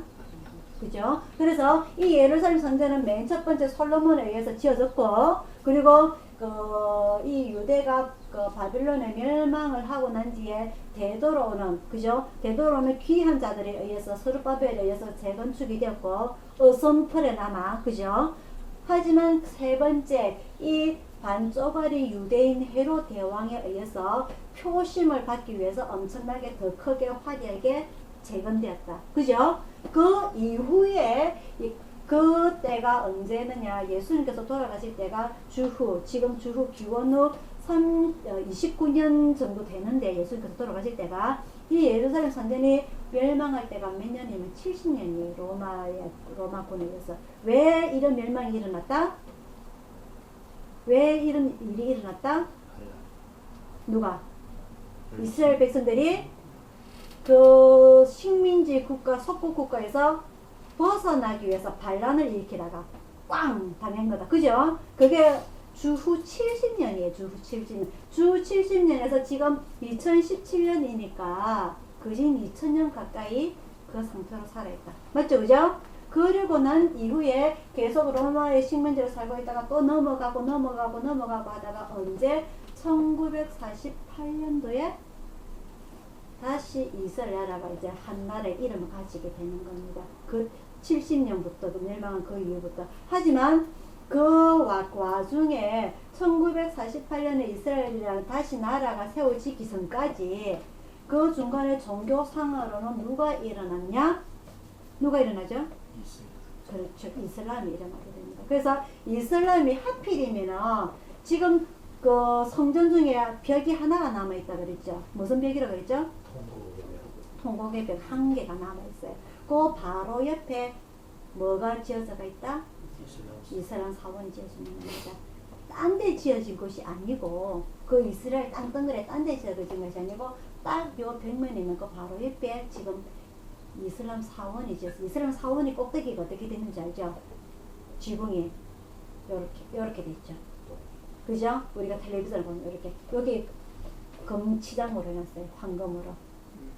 그죠? 그래서 이 예루살렘 성전은 맨 첫 번째 솔로몬에 의해서 지어졌고 그리고 이 유대가 바빌론의 멸망을 하고 난 뒤에 되돌아오는 그죠? 되돌아오는 귀한 자들에 의해서 스룹바벨에 의해서 재건축이 되었고 어선플에나마 그죠? 하지만 세 번째 이 반쪽짜리 유대인 헤롯 대왕에 의해서 표심을 받기 위해서 엄청나게 더 크게 화려하게 재건되었다. 그죠? 그 이후에 그 때가 언제느냐? 예수님께서 돌아가실 때가 지금 주후 기원 후 29년 정도 되는데 예수님께서 돌아가실 때가 이 예루살렘 성전이 멸망할 때가 몇 년이면 70년이에요. 로마군에 의해서. 왜 이런 멸망이 일어났다? 왜 이런 일이 일어났다? 누가? 이스라엘 백성들이 그 식민지 국가, 속국 국가에서 벗어나기 위해서 반란을 일으키다가 꽝 당한 거다. 그죠? 그게 주후 70년이에요. 주후 70년. 주후 70년에서 지금 2017년이니까 그진 2000년 가까이 그 상태로 살아있다. 맞죠? 그죠? 그리고 난 이후에 계속 로마의 식민지로 살고 있다가 또 넘어가고 하다가 언제 1948년도에 다시 이스라엘 나라가 이제 한 나라의 이름을 가지게 되는 겁니다. 그 70년부터 멸망한 그 이후부터. 하지만 그 와중에 1948년에 이스라엘이라는 다시 나라가 세워지기 전까지 그 중간에 종교상으로는 누가 일어났냐? 누가 일어나죠? 그렇죠. 이슬람이 일어나게 됩니다. 그래서 이슬람이 하필이면은 지금 그 성전 중에 벽이 하나가 남아있다 그랬죠. 무슨 벽이라고 그랬죠? 통곡의 벽 한 개가 남아있어요. 그 바로 옆에 뭐가 지어져가 있다? 이슬람 사원이 지어진 겁니다. 딴 데 지어진 것이 아니고 그 이스라엘 땅덩어리에 딴 데 지어진 것이 아니고 딱 요 벽면에 있는 그 바로 옆에 지금 이슬람 사원이 지었어요. 이슬람 사원이 꼭대기가 어떻게 됐는지 알죠? 지붕이 요렇게 돼 있죠. 그죠? 우리가 텔레비전을 보면 이렇게 여기 금치장으로 해놨어요. 황금으로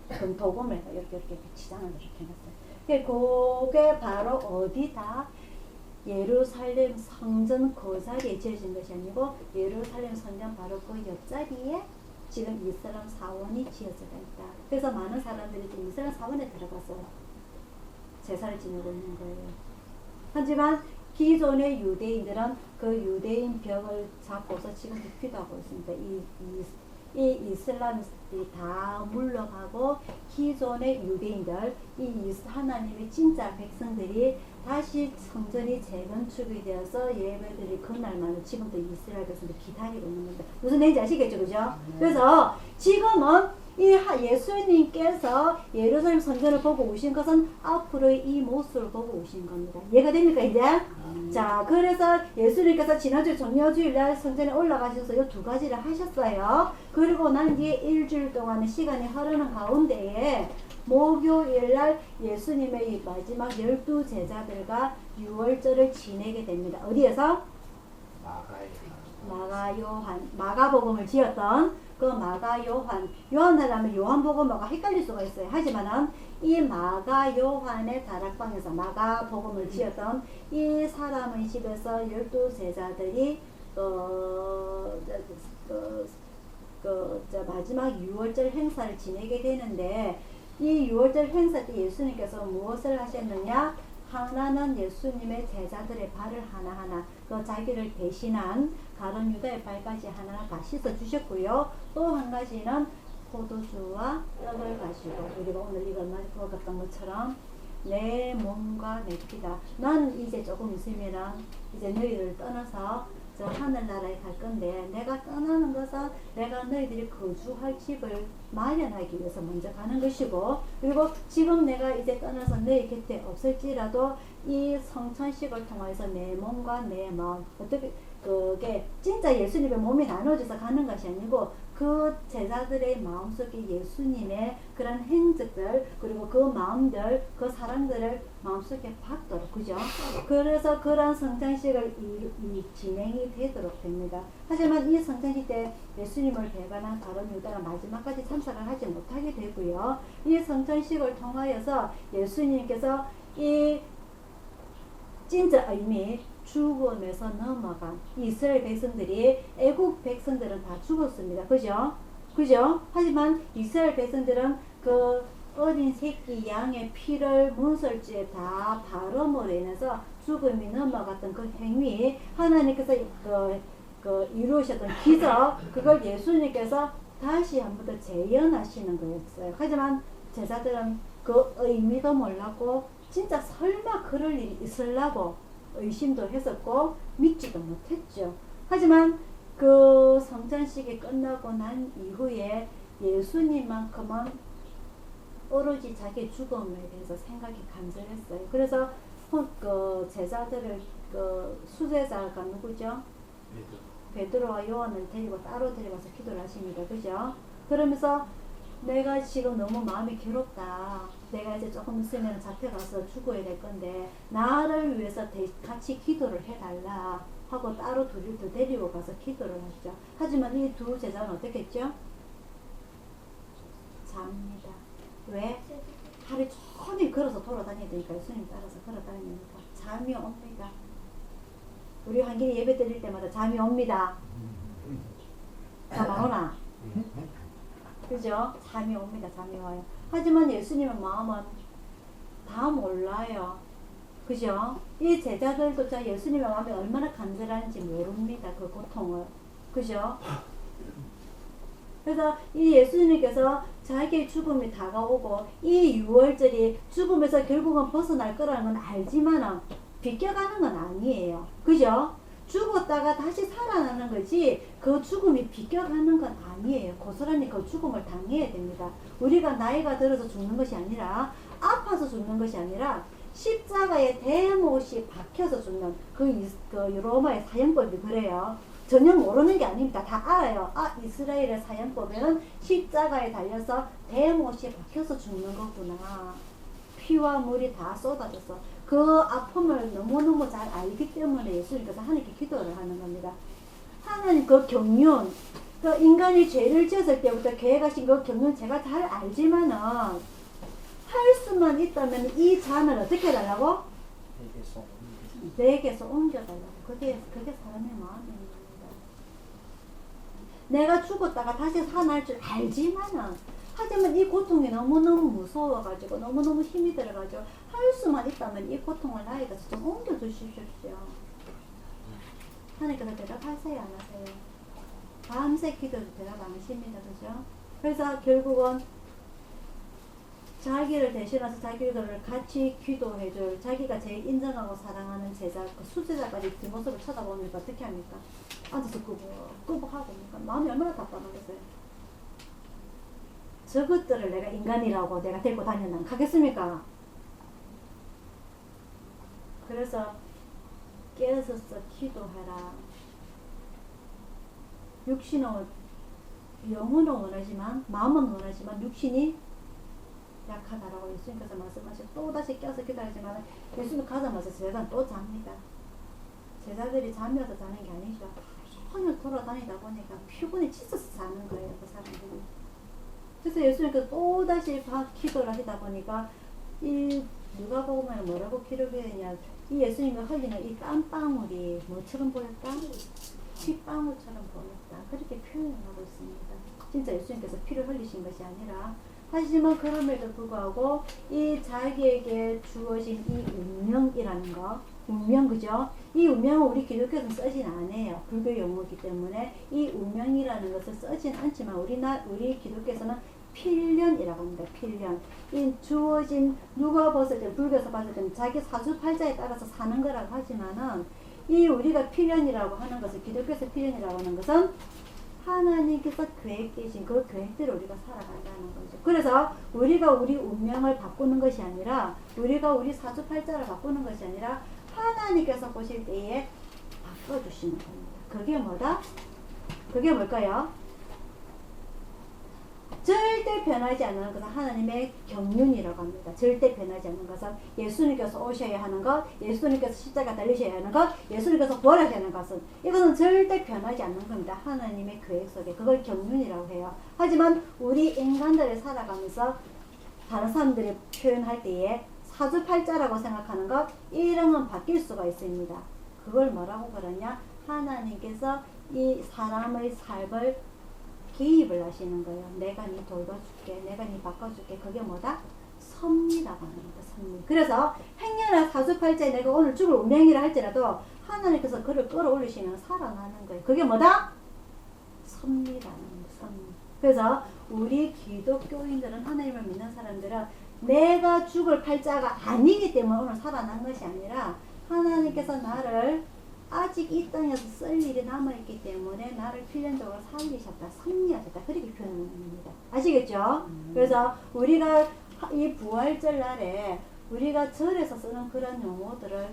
금도금을 이렇게 치장을 이렇게 해놨어요. 그게 바로 어디다? 예루살렘 성전 그 자리에 지어진 것이 아니고 예루살렘 성전 바로 그 옆자리에 지금 이슬람 사원이 지어져 있다. 그래서 많은 사람들이 지금 이슬람 사원에 들어가서 제사를 지내고 있는 거예요. 하지만 기존의 유대인들은 그 유대인 벽을 잡고서 지금 기도하고 있습니다. 이 이슬람들이 다 물러가고 기존의 유대인들, 하나님의 진짜 백성들이 다시 성전이 재건축이 되어서 예배드릴 그날만을 지금도 이스라엘 백성들이 기다리고 있는 겁니다. 무슨 얘기인지 아시겠죠? 그죠? 그래서 지금은 예수님께서 예루살렘 성전을 보고 오신 것은 앞으로의 이 모습을 보고 오신 겁니다. 이해가 됩니까, 이제? 자, 그래서 예수님께서 지난주 정여주일날 성전에 올라가셔서 이 두 가지를 하셨어요. 그리고 난 뒤에 일주일 동안의 시간이 흐르는 가운데에 목요일날 예수님의 이 마지막 12 제자들과 유월절을 지내게 됩니다. 어디에서? 마가복음을 지었던 그 요한을 하면 요한복음하고 헷갈릴 수가 있어요. 하지만은 이 요한의 다락방에서 마가복음을 지었던 이 사람의 집에서 12 제자들이 마지막 유월절 행사를 지내게 되는데, 이 유월절 행사 때 예수님께서 무엇을 하셨느냐? 하나는 예수님의 제자들의 발을 하나하나, 그 자기를 대신한 가룟 유다의 발까지 하나하나 다 씻어 주셨고요. 또 한 가지는 포도주와 떡을 가지고, 우리가 오늘 이걸 먹었던 것처럼 내 몸과 내 피다. 나는 이제 조금 있으면 이제 너희를 떠나서 저 하늘나라에 갈 건데, 내가 떠나는 것은 내가 너희들이 거주할 집을 마련하기 위해서 먼저 가는 것이고, 그리고 지금 내가 이제 떠나서 너희 곁에 없을지라도 이 성찬식을 통해서 내 몸과 내 마음, 어떻게 그게 진짜 예수님의 몸이 나눠져서 가는 것이 아니고 그 제자들의 마음속에 예수님의 그런 행적들, 그리고 그 마음들, 그 사람들을 마음속에 받도록, 그죠? 그래서 그런 성찬식을 진행이 되도록 됩니다. 하지만 이 성찬식 때 예수님을 배반한 가룟 유다가 마지막까지 참석을 하지 못하게 되고요. 이 성찬식을 통하여서 예수님께서 이 진짜 의미, 죽음에서 넘어간 이스라엘 백성들이, 애국 백성들은 다 죽었습니다. 그죠? 하지만 이스라엘 백성들은 그 어린 새끼 양의 피를 문설주에 다 바름으로 인해서 죽음이 넘어갔던 그 행위, 하나님께서 이루셨던 기적, 그걸 예수님께서 다시 한 번 더 재현하시는 거였어요. 하지만 제자들은 그 의미도 몰랐고, 진짜 설마 그럴 일이 있으려고 의심도 했었고 믿지도 못했죠. 하지만 그 성찬식이 끝나고 난 이후에 예수님만큼은 오로지 자기 죽음에 대해서 생각이 간절했어요. 그래서 그 제자들을, 그 수제자가 누구죠? 베드로와 요한을 데리고 따로 데려가서 기도를 하십니다. 그죠? 그러면서 내가 지금 너무 마음이 괴롭다. 내가 이제 조금 있으면 잡혀가서 죽어야 될 건데 나를 위해서 같이 기도를 해달라 하고 따로 둘을 더 데리고 가서 기도를 하시죠. 하지만 이 두 제자는 어떻게 했죠? 잡니다. 왜? 하루 종일 걸어서 돌아다녀야 되니까, 예수님 따라서 걸어다니니까 잠이 옵니다. 우리 한길이 예배 드릴 때마다 잠이 옵니다. 잠 안 오나? 그죠? 잠이 옵니다. 잠이 와요. 하지만 예수님의 마음은 다 몰라요. 그죠? 이 제자들도 예수님의 마음이 얼마나 간절한지 모릅니다. 그 고통을. 그죠? 그래서 이 예수님께서 자기의 죽음이 다가오고 이 유월절이 죽음에서 결국은 벗어날 거라는 건 알지만은 비껴가는 건 아니에요. 그죠? 죽었다가 다시 살아나는 거지 그 죽음이 비껴가는 건 아니에요. 고스란히 그 죽음을 당해야 됩니다. 우리가 나이가 들어서 죽는 것이 아니라, 아파서 죽는 것이 아니라 십자가에 대못이 박혀서 죽는 그 로마의 사형법이 그래요. 전혀 모르는 게 아닙니다. 다 알아요. 이스라엘의 사형법에는 십자가에 달려서 대못이 박혀서 죽는 거구나. 피와 물이 다 쏟아져서 그 아픔을 너무너무 잘 알기 때문에 예수님께서 하나님께 기도를 하는 겁니다. 하나님 그 경륜, 그 인간이 죄를 지었을 때부터 계획하신 그 경륜 제가 잘 알지만은 할 수만 있다면 이 잔을 어떻게 해달라고? 내게서 옮겨달라고. 그게 사람의 마음입니다. 내가 죽었다가 다시 살아날 줄 알지만은, 하지만 이 고통이 너무너무 무서워가지고 너무너무 힘이 들어가지고 할 살 수만 있다면 이 고통을 나에게서 좀 옮겨주십시오. 하나님께서 대답하세요, 안 하세요? 밤새 기도도 대답 안 하십니다. 그죠? 그래서 결국은 자기를 대신해서 자기들을 같이 기도해줄, 자기가 제일 인정하고 사랑하는 제자, 그 수제자까지 뒷모습을 쳐다보니까 어떻게 합니까? 앉아서 꾸벅꾸벅하고 그러니까 마음이 얼마나 답답하겠어요. 저것들을 내가 인간이라고 내가 데리고 다니면 가겠습니까? 그래서 깨어서서 기도하라. 육신은, 영혼은 원하지만, 마음은 원하지만 육신이 약하다라고 예수님께서 말씀하시고 또다시 깨어서 기도하지만 예수님 가자마자 제자는 또 잡니다. 제자들이 잠이어서 자는 게 아니죠. 혼을 돌아다니다 보니까 피곤이 치서서 자는 거예요, 그 사람들이. 그래서 예수님께서 또다시 기도를 하시다 보니까 이 누가복음에 뭐라고 기록했냐, 이 예수님이 흘리는 이 땀방울이 뭐처럼 보였다? 핏방울처럼 보였다. 그렇게 표현하고 있습니다. 진짜 예수님께서 피를 흘리신 것이 아니라, 하지만 그럼에도 불구하고 이 자기에게 주어진 이 운명이라는 거, 운명, 그죠? 이 운명은 우리 기독교에서는 쓰진 않아요. 불교 용어이기 때문에 이 운명이라는 것을 쓰진 않지만 우리 기독교에서는 필연이라고 합니다. 필연. 이 주어진, 누가 봤을 때, 불교에서 봤을 때는 자기 사주팔자에 따라서 사는 거라고 하지만은, 이 우리가 필연이라고 하는 것은, 기독교에서 필연이라고 하는 것은 하나님께서 계획되신 그 계획대로 우리가 살아간다는 거죠. 그래서 우리가 우리 운명을 바꾸는 것이 아니라, 우리가 우리 사주팔자를 바꾸는 것이 아니라 하나님께서 보실 때에 바꿔주시는 겁니다. 그게 뭐다? 그게 뭘까요? 절대 변하지 않는 것은 하나님의 경륜이라고 합니다. 절대 변하지 않는 것은 예수님께서 오셔야 하는 것, 예수님께서 십자가 달리셔야 하는 것, 예수님께서 부활하셔야 하는 것은, 이것은 절대 변하지 않는 겁니다. 하나님의 계획 속에. 그걸 경륜이라고 해요. 하지만 우리 인간들이 살아가면서 다른 사람들이 표현할 때에 사주팔자라고 생각하는 것, 이름은 바뀔 수가 있습니다. 그걸 뭐라고 그러냐? 하나님께서 이 사람의 삶을 개입을 하시는 거예요. 내가 니 돌봐줄게, 내가 니 바꿔줄게. 그게 뭐다? 섭리라고 하는 겁니다. 섭리. 그래서 행여나 사주팔자에 내가 오늘 죽을 운명이라 할지라도 하나님께서 그를 끌어올리시면 살아나는 거예요. 그게 뭐다? 섭리라는 거예요. 섭리. 그래서 우리 기독교인들은, 하나님을 믿는 사람들은 내가 죽을 팔자가 아니기 때문에 오늘 살아난 것이 아니라, 하나님께서 나를 아직 이 땅에서 쓸 일이 남아있기 때문에 나를 필연적으로 살리셨다, 섭리하셨다, 그렇게 표현하는 겁니다. 아시겠죠? 그래서 우리가 이 부활절 날에 우리가 절에서 쓰는 그런 용어들을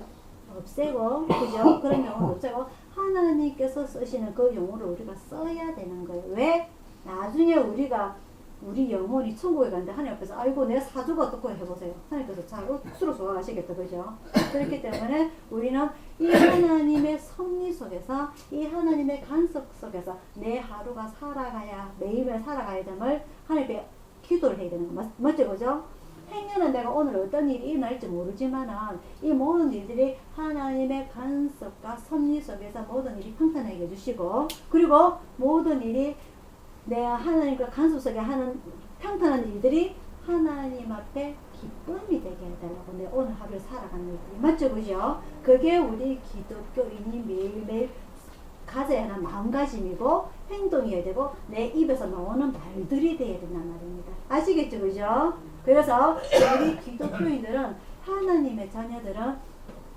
없애고, 그죠? 그런 용어를 없애고 하나님께서 쓰시는 그 용어를 우리가 써야 되는 거예요. 왜? 나중에 우리 영혼이 천국에 가는데 하나님 앞에서 아이고 내 사주가 어떻고 해보세요. 하나님께서 잘 억수로 좋아하시겠다, 그죠? 그렇기 때문에 우리는 이 하나님의 섭리 속에서, 이 하나님의 간섭 속에서 내 하루가 살아가야, 매일매일 살아가야 됨을 하나님께 기도를 해야 되는 거 맞죠, 그죠? 행여는 내가 오늘 어떤 일이 일어날지 모르지만은 이 모든 일들이 하나님의 간섭과 섭리 속에서 모든 일이 평탄하게 해주시고, 그리고 모든 일이 내가 하나님과 간섭 속에 하는 평탄한 일들이 하나님 앞에 기쁨이 되게 해달라고 내 오늘 하루를 살아가는 일들이 맞죠, 그죠? 그게 우리 기독교인이 매일매일 가져야 하는 마음가짐이고 행동이어야 되고 내 입에서 나오는 말들이 되어야 된단 말입니다. 아시겠죠, 그죠? 그래서 우리 기독교인들은, 하나님의 자녀들은,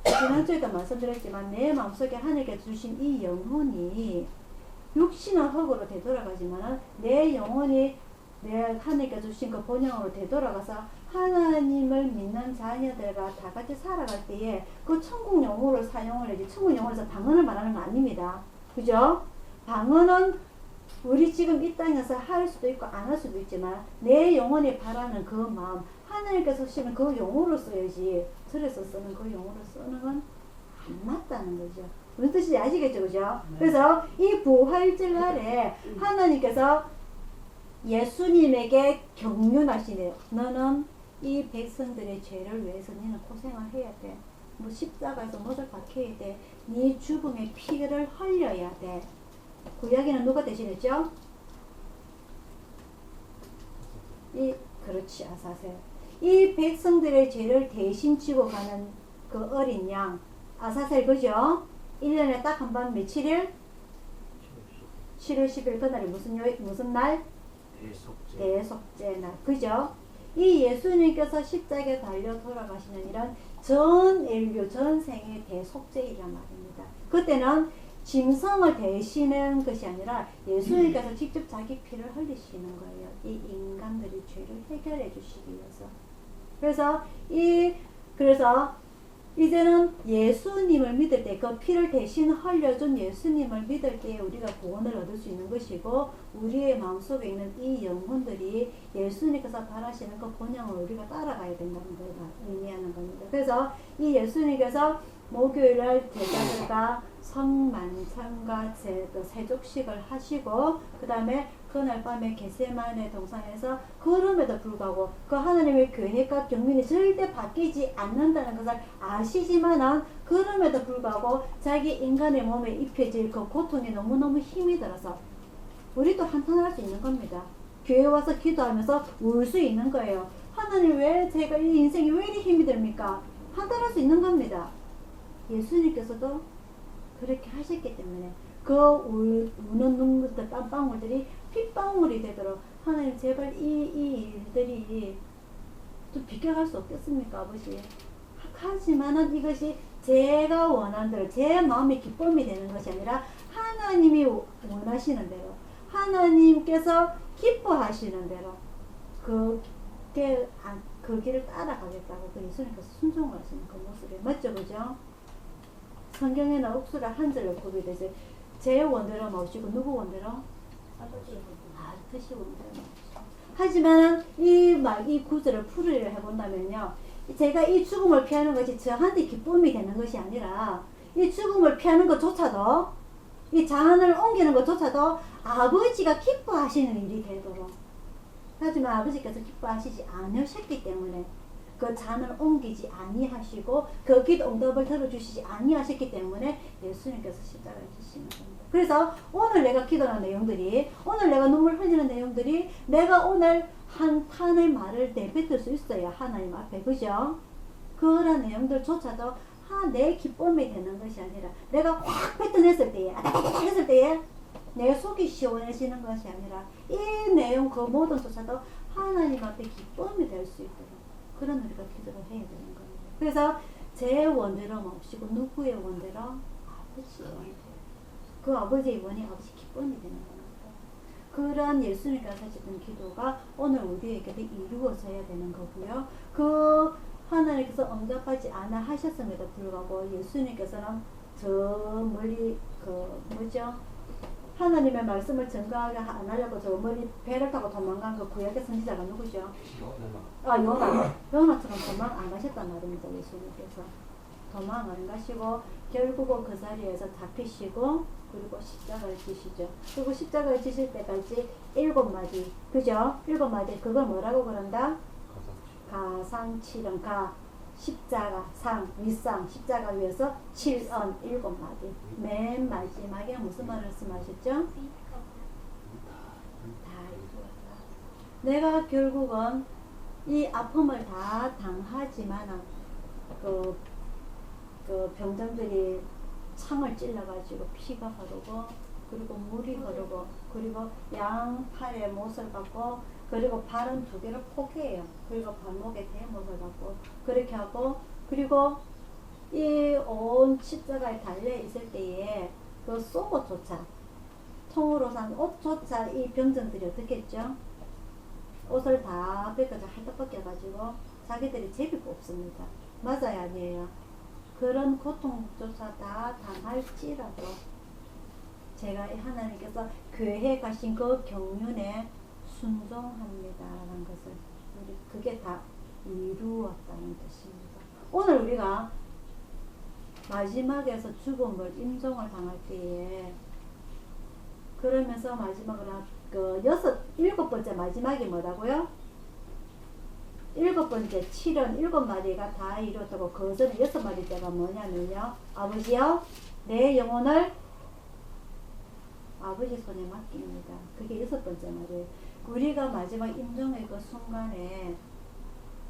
지난주에도 말씀드렸지만 내 마음속에 하나님께 주신 이 영혼이 육신은 흙으로 되돌아가지만 내 영혼이 내 하나님께 주신 그 본향으로 되돌아가서 하나님을 믿는 자녀들과 다 같이 살아갈 때에 그 천국 용어를 사용을 해야지, 천국 용어에서 방언을 말하는 거 아닙니다. 그죠? 방언은 우리 지금 이 땅에서 할 수도 있고 안 할 수도 있지만 내 영혼이 바라는 그 마음, 하나님께서 쓰시는 그 용어로 써야지, 절에서 쓰는 그 용어로 쓰는 건 안 맞다는 거죠. 무슨 뜻인지 아시겠죠, 그죠? 네. 그래서 이 부활절 날에 하나님께서 예수님에게 경륜하시네요. 너는 이 백성들의 죄를 위해서 너는 고생을 해야 돼. 뭐 십자가에서 못을 박혀야 돼. 네 죽음의 피를 흘려야 돼. 그 이야기는 누가 대신했죠? 그렇지, 아사셀. 이 백성들의 죄를 대신 지고 가는 그 어린 양 아사셀 그죠? 1년에 딱 한 번 며칠일? 7월 10일 그날이 무슨 날? 대속죄 날 그죠? 이 예수님께서 십자가에 달려 돌아가시는 이런 전 인류 전 생의 대속죄이란 말입니다. 그때는 짐승을 대신한 것이 아니라 예수님께서 직접 자기 피를 흘리시는 거예요. 이 인간들의 죄를 해결해 주시기 위해서. 그래서 이제는 예수님을 믿을 때 그 피를 대신 흘려준 예수님을 믿을 때 우리가 구원을 얻을 수 있는 것이고 우리의 마음속에 있는 이 영혼들이 예수님께서 바라시는 그 본향을 우리가 따라가야 된다는 걸 의미하는 겁니다. 그래서 이 예수님께서 목요일날 제자들과 성만찬과 세족식을 하시고 그 다음에 그날 밤에 겟세마네 동산에서 그럼에도 불구하고 그 하나님의 계획과 경륜이 절대 바뀌지 않는다는 것을 아시지만은 그럼에도 불구하고 자기 인간의 몸에 입혀질 그 고통이 너무너무 힘이 들어서 우리도 한탄할 수 있는 겁니다. 교회 와서 기도하면서 울 수 있는 거예요. 하나님 왜 제가 이 인생이 왜 이리 힘이 듭니까? 한탄할 수 있는 겁니다. 예수님께서도 그렇게 하셨기 때문에 그 우는 눈물들 땀방울들이 핏방울이 되도록 하나님 제발 이 일들이 좀 비켜갈 수 없겠습니까 아버지? 하지만은 이것이 제가 원하는 대로 제 마음의 기쁨이 되는 것이 아니라 하나님이 원하시는 대로 하나님께서 기뻐하시는 대로 그 길을 따라가겠다고 그 예수님께서 순종을 하시는 그 모습이 맞죠 그죠? 성경에는 억수라 한 절로 구비되죠. 제 원대로 나오시고 누구 원대로? 아버지 원대로 나오시고. 하지만 이 구절을 풀이를 해본다면요. 제가 이 죽음을 피하는 것이 저한테 기쁨이 되는 것이 아니라 이 죽음을 피하는 것조차도 이 자한을 옮기는 것조차도 아버지가 기뻐하시는 일이 되도록 하지만 아버지께서 기뻐하시지 않으셨기 때문에 그 잔을 옮기지 아니하시고 그 기도 응답을 들어주시지 아니하셨기 때문에 예수님께서 십자가에 지시는 겁니다. 그래서 오늘 내가 기도하는 내용들이 오늘 내가 눈물 흘리는 내용들이 내가 오늘 한탄의 말을 내뱉을 수 있어야 하나님 앞에 그죠? 그런 내용들조차도 내 기쁨이 되는 것이 아니라 내가 확 뱉어냈을 때에 했을 때에 내 속이 시원해지는 것이 아니라 이 내용 그 모든 조차도 하나님 앞에 기쁨이 될 수 있도록 그런 우리가 기도를 해야 되는 겁니다. 그래서 제 원대로 없이고 누구의 원대로 아버지의 원대로 그 아버지의 원이 아버지 기쁨이 되는 겁니다. 그런 예수님께서 하셨던 기도가 오늘 우리에게도 이루어져야 되는 거고요. 그 하나님께서 응답하지 않아 하셨음에도 불구하고 예수님께서는 저 멀리 하나님의 말씀을 증거하게 안 하려고 저 멀리 배를 타고 도망간 그 구약의 선지자가 누구죠? 요나처럼 도망 안 가셨단 말입니다. 예수님께서 도망 안 가시고 결국은 그 자리에서 잡히시고 그리고 십자가를 지시죠. 그리고 십자가를 지실 때까지 7마디 그죠? 7마디 그걸 뭐라고 그런다? 가상칠언 십자가 상 윗상 십자가 위에서 7언 7마디 맨 마지막에 무슨 말씀하셨죠? 다 이루었다. 내가 결국은 이 아픔을 다 당하지만 그 병정들이 창을 찔러가지고 피가 흐르고 그리고 물이 흐르고 그리고 양팔에 못을 받고 그리고 발은 2개를 포개해요. 그리고 발목에 대못을 받고 그렇게 하고 그리고 이 온 십자가에 달려 있을 때에 그 속옷조차 통으로 산 옷조차 이 병정들이 어떻게 했죠? 옷을 다 벗겨서 할떡 벗겨가지고 자기들이 제비 뽑습니다. 맞아요 아니에요? 그런 고통조차 다 당할지라도 제가 하나님께서 계획하신 그 경륜에 순종합니다라는 것을 그게 다 이루었다는 뜻입니다. 오늘 우리가 마지막에서 죽음을 임종을 당할 때에 그러면서 마지막으로 그 7번째 마지막이 뭐라고요? 7번째 7은 7마디가 다 이루었다고 그 전에 6마디째가 뭐냐면요. 아버지요 내 영혼을 아버지 손에 맡깁니다. 그게 6번째 말이에요. 우리가 마지막 임종의 그 순간에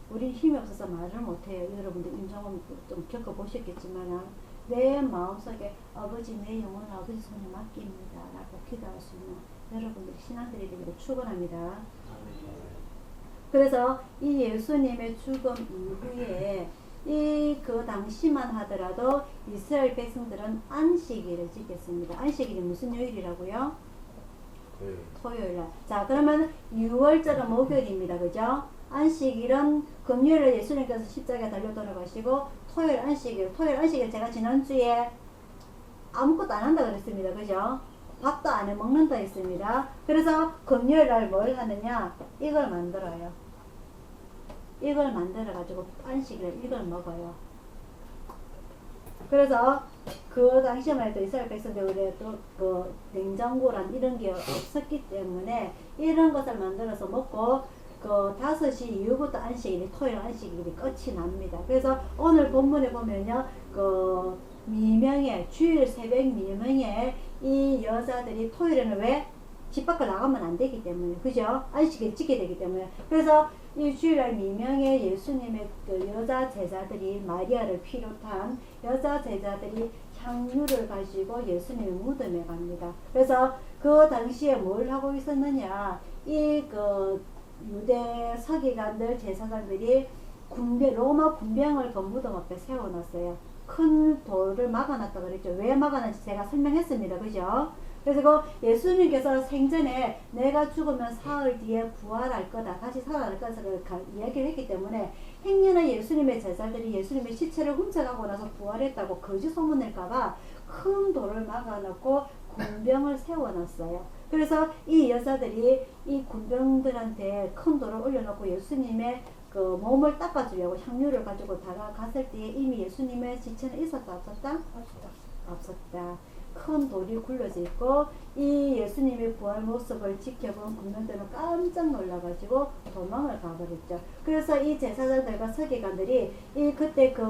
우린 힘이 없어서 말을 못해요. 여러분들 임종은 좀 겪어보셨겠지만 내 마음속에 아버지 내 영혼을 아버지 손에 맡깁니다 라고 기도할 수 있는 여러분들 신앙들이 되기를 축원합니다. 그래서 이 예수님의 죽음 이후에 그 당시만 하더라도 이스라엘 백성들은 안식일을 지켰습니다. 안식일이 무슨 요일이라고요? 토요일날. 자, 그러면 6월절은 목요일입니다. 그죠? 안식일은 금요일에 예수님께서 십자가에 달려 돌아가시고 토요일 안식일 제가 지난주에 아무것도 안 한다 그랬습니다. 그죠? 밥도 안 해 먹는다 했습니다. 그래서 금요일날 뭘 하느냐? 이걸 만들어요. 이걸 만들어 가지고 안식일에 이걸 먹어요. 그래서 그 당시만 해도 이스라엘 백성들이 또 그 냉장고란 이런 게 없었기 때문에 이런 것을 만들어서 먹고 그 5시 이후부터 안식일이 토요일 안식일이 끝이 납니다. 그래서 오늘 본문에 보면요, 그 미명에 주일 새벽 미명에 이 여자들이 토요일에는 왜 집 밖을 나가면 안 되기 때문에, 그죠? 안식일 지켜야 되기 때문에. 그래서 이 주일날 미명에 예수님의 그 여자 제자들이 마리아를 비롯한 여자 제자들이 향유를 가지고 예수님의 무덤에 갑니다. 그래서 그 당시에 뭘 하고 있었느냐, 이 그 유대 서기관들 제사장들이 로마 군병을 그 무덤 앞에 세워놨어요. 큰 돌을 막아놨다 그랬죠. 왜 막아놨는지 제가 설명했습니다. 그죠? 그래서 그 예수님께서 생전에 내가 죽으면 사흘 뒤에 부활할 거다, 다시 살아날 거다 이야기를 했기 때문에 행여나 예수님의 제자들이 예수님의 시체를 훔쳐가고 나서 부활했다고 거짓 소문낼까봐 큰 돌을 막아놓고 군병을 세워놨어요. 그래서 이 여자들이 이 군병들한테 큰 돌을 올려놓고 예수님의 그 몸을 닦아주려고 향유를 가지고 다가갔을 때에 이미 예수님의 시체는 있었다 없었다? 없었다. 큰 돌이 굴러져 있고 이 예수님의 부활 모습을 지켜본 군병들은 깜짝 놀라가지고 도망을 가버렸죠. 그래서 이 제사장들과 서기관들이 이 그때 그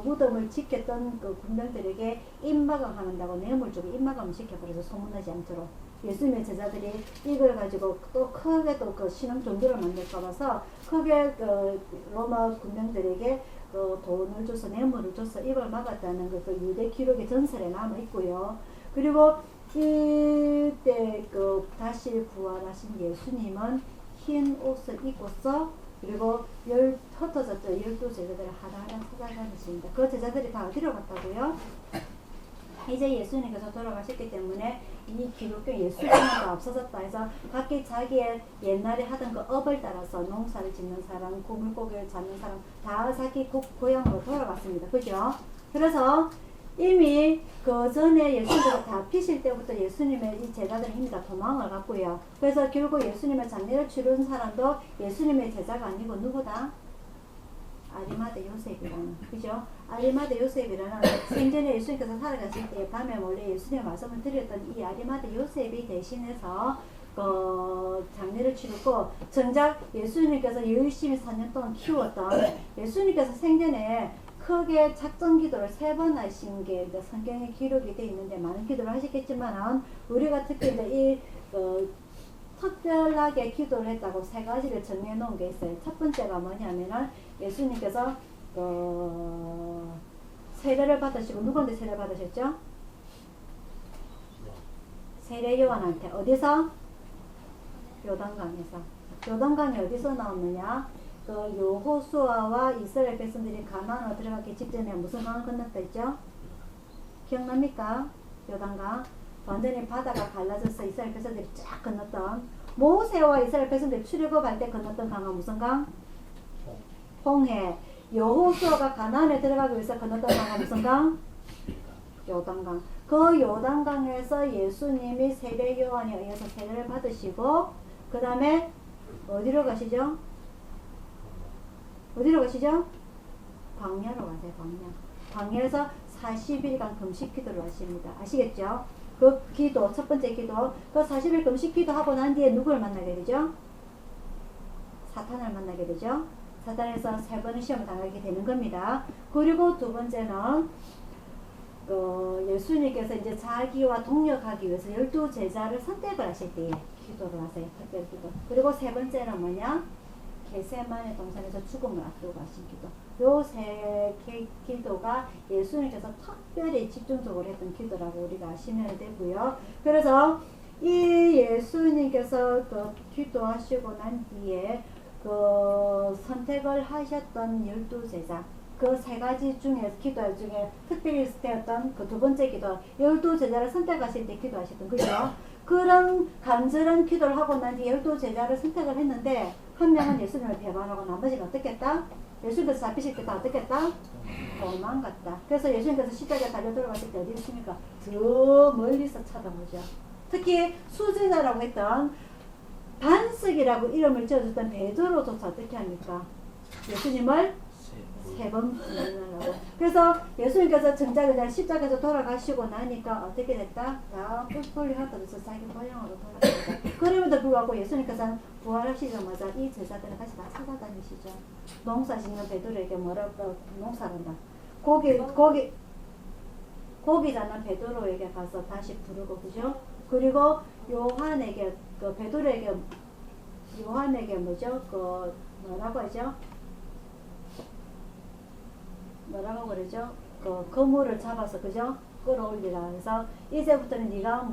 무덤을 지켰던 그 군병들에게 입마감한다고 뇌물 주고 입마감을 시켜버려서 소문나지 않도록 예수님의 제자들이 이걸 가지고 또 크게 또 그 신앙 종교를 만들까 봐서 크게 그 로마 군병들에게 그 돈을 줘서 뇌물을 줘서 이걸 막았다는 그 유대 기록의 전설에 남아 있고요. 그리고 이때 그 다시 부활하신 예수님은 흰 옷을 입고서 그리고 흩어졌던 12제자들을 하나하나 찾아다니십니다. 그 제자들이 다 어디로 갔다고요? 이제 예수님께서 돌아가셨기 때문에 이 기독교 예수님이 없어졌다 해서 각기 자기의 옛날에 하던 그 업을 따라서 농사를 짓는 사람, 물고기를 잡는 사람 다 자기 고향으로 돌아갔습니다. 그죠? 그래서 이미 그 전에 예수님께서 다 피실 때부터 예수님의 이 제자들은 이미 다 도망을 갔고요. 그래서 결국 예수님의 장례를 치른 사람도 예수님의 제자가 아니고 누구다? 아리마대 요셉이라는, 그죠? 아리마대 요셉이라는 생전에 예수님께서 살아가실 때 밤에 몰래 예수님의 말씀을 드렸던 이 아리마대 요셉이 대신해서 장례를 치르고 정작 예수님께서 열심히 4년 동안 키웠던 예수님께서 생전에 크게 작전 기도를 3번 하신 게 성경에 기록이 되어 있는데 많은 기도를 하셨겠지만 우리가 특히 이제 특별하게 기도를 했다고 3가지를 정리해 놓은 게 있어요. 첫 번째가 뭐냐면은 예수님께서 세례를 받으시고 누구한테 세례를 받으셨죠? 세례 요한한테. 어디서? 요단강에서. 요단강이 어디서 나오느냐? 그 여호수아와 이스라엘 백성들이 가나안으로 들어가기 직전에 무슨 강을 건넜다 했죠? 기억납니까? 요단강. 완전히 바다가 갈라져서 이스라엘 백성들이 쫙 건넜던, 모세와 이스라엘 백성들이 출애굽할 때 건넜던 강은 무슨 강? 홍해. 여호수아가 가나안에 들어가기 위해서 건넜던 강은 무슨 강? 요단강. 그 요단강에서 예수님이 세례 요한에 의해서 세례를 받으시고 그 다음에 어디로 가시죠? 어디로 가시죠? 광야로 가세요. 광야에서 40일간 금식 기도를 하십니다. 아시겠죠? 그 기도, 첫 번째 기도, 그 40일 금식 기도하고 난 뒤에 누구를 만나게 되죠? 사탄을 만나게 되죠? 사탄에서 3번의 시험을 당하게 되는 겁니다. 그리고 두 번째는 예수님께서 이제 자기와 동역하기 위해서 12제자를 선택을 하실 때에 기도를 하세요. 특별 기도. 그리고 세 번째는 뭐냐? 겟세마네 동산에서 죽음을 앞두고 하신 기도. 요 세 기도가 예수님께서 특별히 집중적으로 했던 기도라고 우리가 아시면 되고요. 그래서 이 예수님께서 그 기도하시고 난 뒤에 그 선택을 하셨던 12제자 그 세 가지 중에 기도 중에 특별히 되었던 그 두 번째 기도 12제자를 선택하실 때 기도하셨던 그죠? 그런 간절한 기도를 하고 난 뒤에 12제자를 선택을 했는데 한 명은 예수님을 배반하고 나머지는 어떻게 했다? 예수님께서 잡히실 때 다 어떻게 했다? 도망갔다. 그래서 예수님께서 십자가에 달려 들어갔을 때 어디 있습니까? 저 멀리서 쳐다보죠. 특히 수제자라고 했던 반석이라고 이름을 지어줬던 베드로조차 어떻게 합니까? 예수님을 세 번 부인하라고. 그래서 예수님께서 정작 십자가에서 돌아가시고 나니까 어떻게 됐다? 다 뿔뿔이 흩어져서 자기 고향으로 돌아갔다. 그럼에도 불구하고 예수님께서는 부활하시자마자 이 제자들을 다시 다 찾아다니시죠. 농사 짓는 베드로에게 뭐라고 농사한다. 고기 자는 베드로에게 가서 다시 부르고 그죠? 그리고 요한에게 그 베드로에게 요한에게 뭐죠? 그 뭐라고 하죠? 뭐라고 그러죠? 그 거물을 잡아서 그죠? 끌어올리라 해서 이제부터는 네가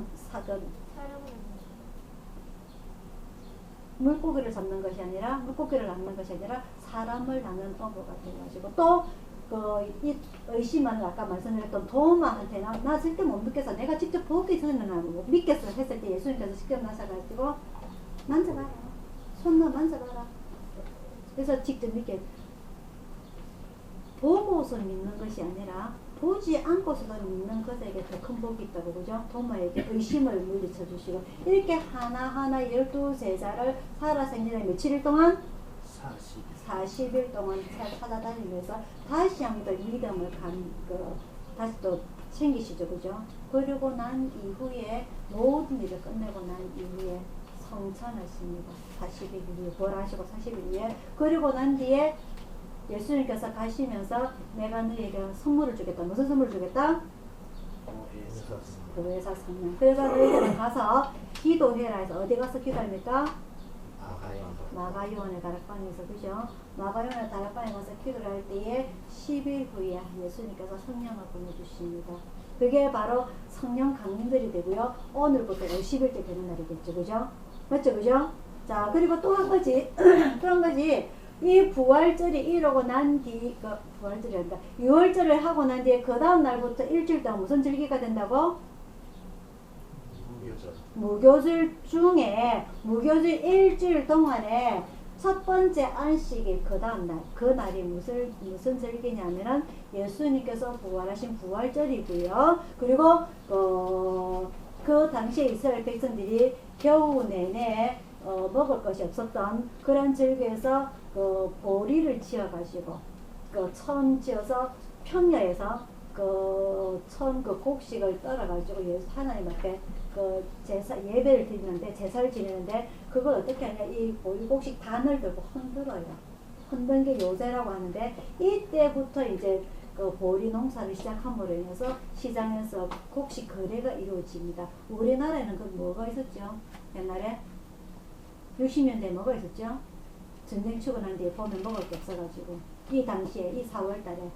물고기를 잡는 것이 아니라 물고기를 낚는 것이 아니라 사람을 낚는 어부가 돼가지고 또 이 의심하는 아까 말씀드렸던 도마한테 나 절대 못 믿겠어. 내가 직접 보기 전에는 못 믿겠어 했을 때 예수님께서 직접 나서가지고 만져봐라. 손으로 만져봐라. 그래서 직접 믿게 보고서 믿는 것이 아니라 보지 않고서도 믿는 것에게 더 큰 복이 있다고 그죠? 도마에게 의심을 물리쳐 주시고 이렇게 하나하나 12제자를 살아생전에 며칠 동안? 40일 동안 찾아다니면서 다시 한번 믿음을 다시 또 챙기시죠 그죠? 그리고 난 이후에 모든 일을 끝내고 난 이후에 성천하십니다. 40일 이후에 부활하시고 40일 이후에 그리고 난 뒤에 예수님께서 가시면서 내가 너희에게 선물을 주겠다. 무슨 선물을 주겠다? 교회사 성령. 그래서 너희들은 가서 기도해라 해서 어디 가서 기도합니까? 마가요한의 다락방에서 그죠? 마가요한의 다락방에 가서 기도를 할 때에 10일 후에 예수님께서 성령을 보내주십니다. 그게 바로 성령 강림들이 되고요. 오늘부터 50일째 되는 날이겠죠. 그죠? 맞죠? 그죠? 자 그리고 또 한 가지 또 한 가지 이 부활절이 이루고 난 뒤, 부활절이 아니다. 6월절을 하고 난 뒤에 그 다음 날부터 일주일 동안 무슨 절기가 된다고? 무교절 중에 무교절 일주일 동안에 첫 번째 안식일 그 다음 날, 그 날이 무슨 절기냐면은 예수님께서 부활하신 부활절이고요. 그리고 그 당시에 이스라엘 백성들이 겨우 내내 먹을 것이 없었던 그런 절기에서 보리를 지어가지고 천 지어서 평야에서 천 곡식을 떨어가지고 하나님 앞에 제사 예배를 드리는데 제사를 지내는데 그걸 어떻게 하냐 이 보리 곡식 단을 들고 흔들어요. 흔든 게 요제라고 하는데 이때부터 이제 보리 농사를 시작함으로 인해서 시장에서 곡식 거래가 이루어집니다. 우리나라에는 뭐가 있었죠? 옛날에 60년대에 뭐가 있었죠? 전쟁 치고 난 뒤에 보면 먹을 게 없어가지고 이 당시에 이 4월달에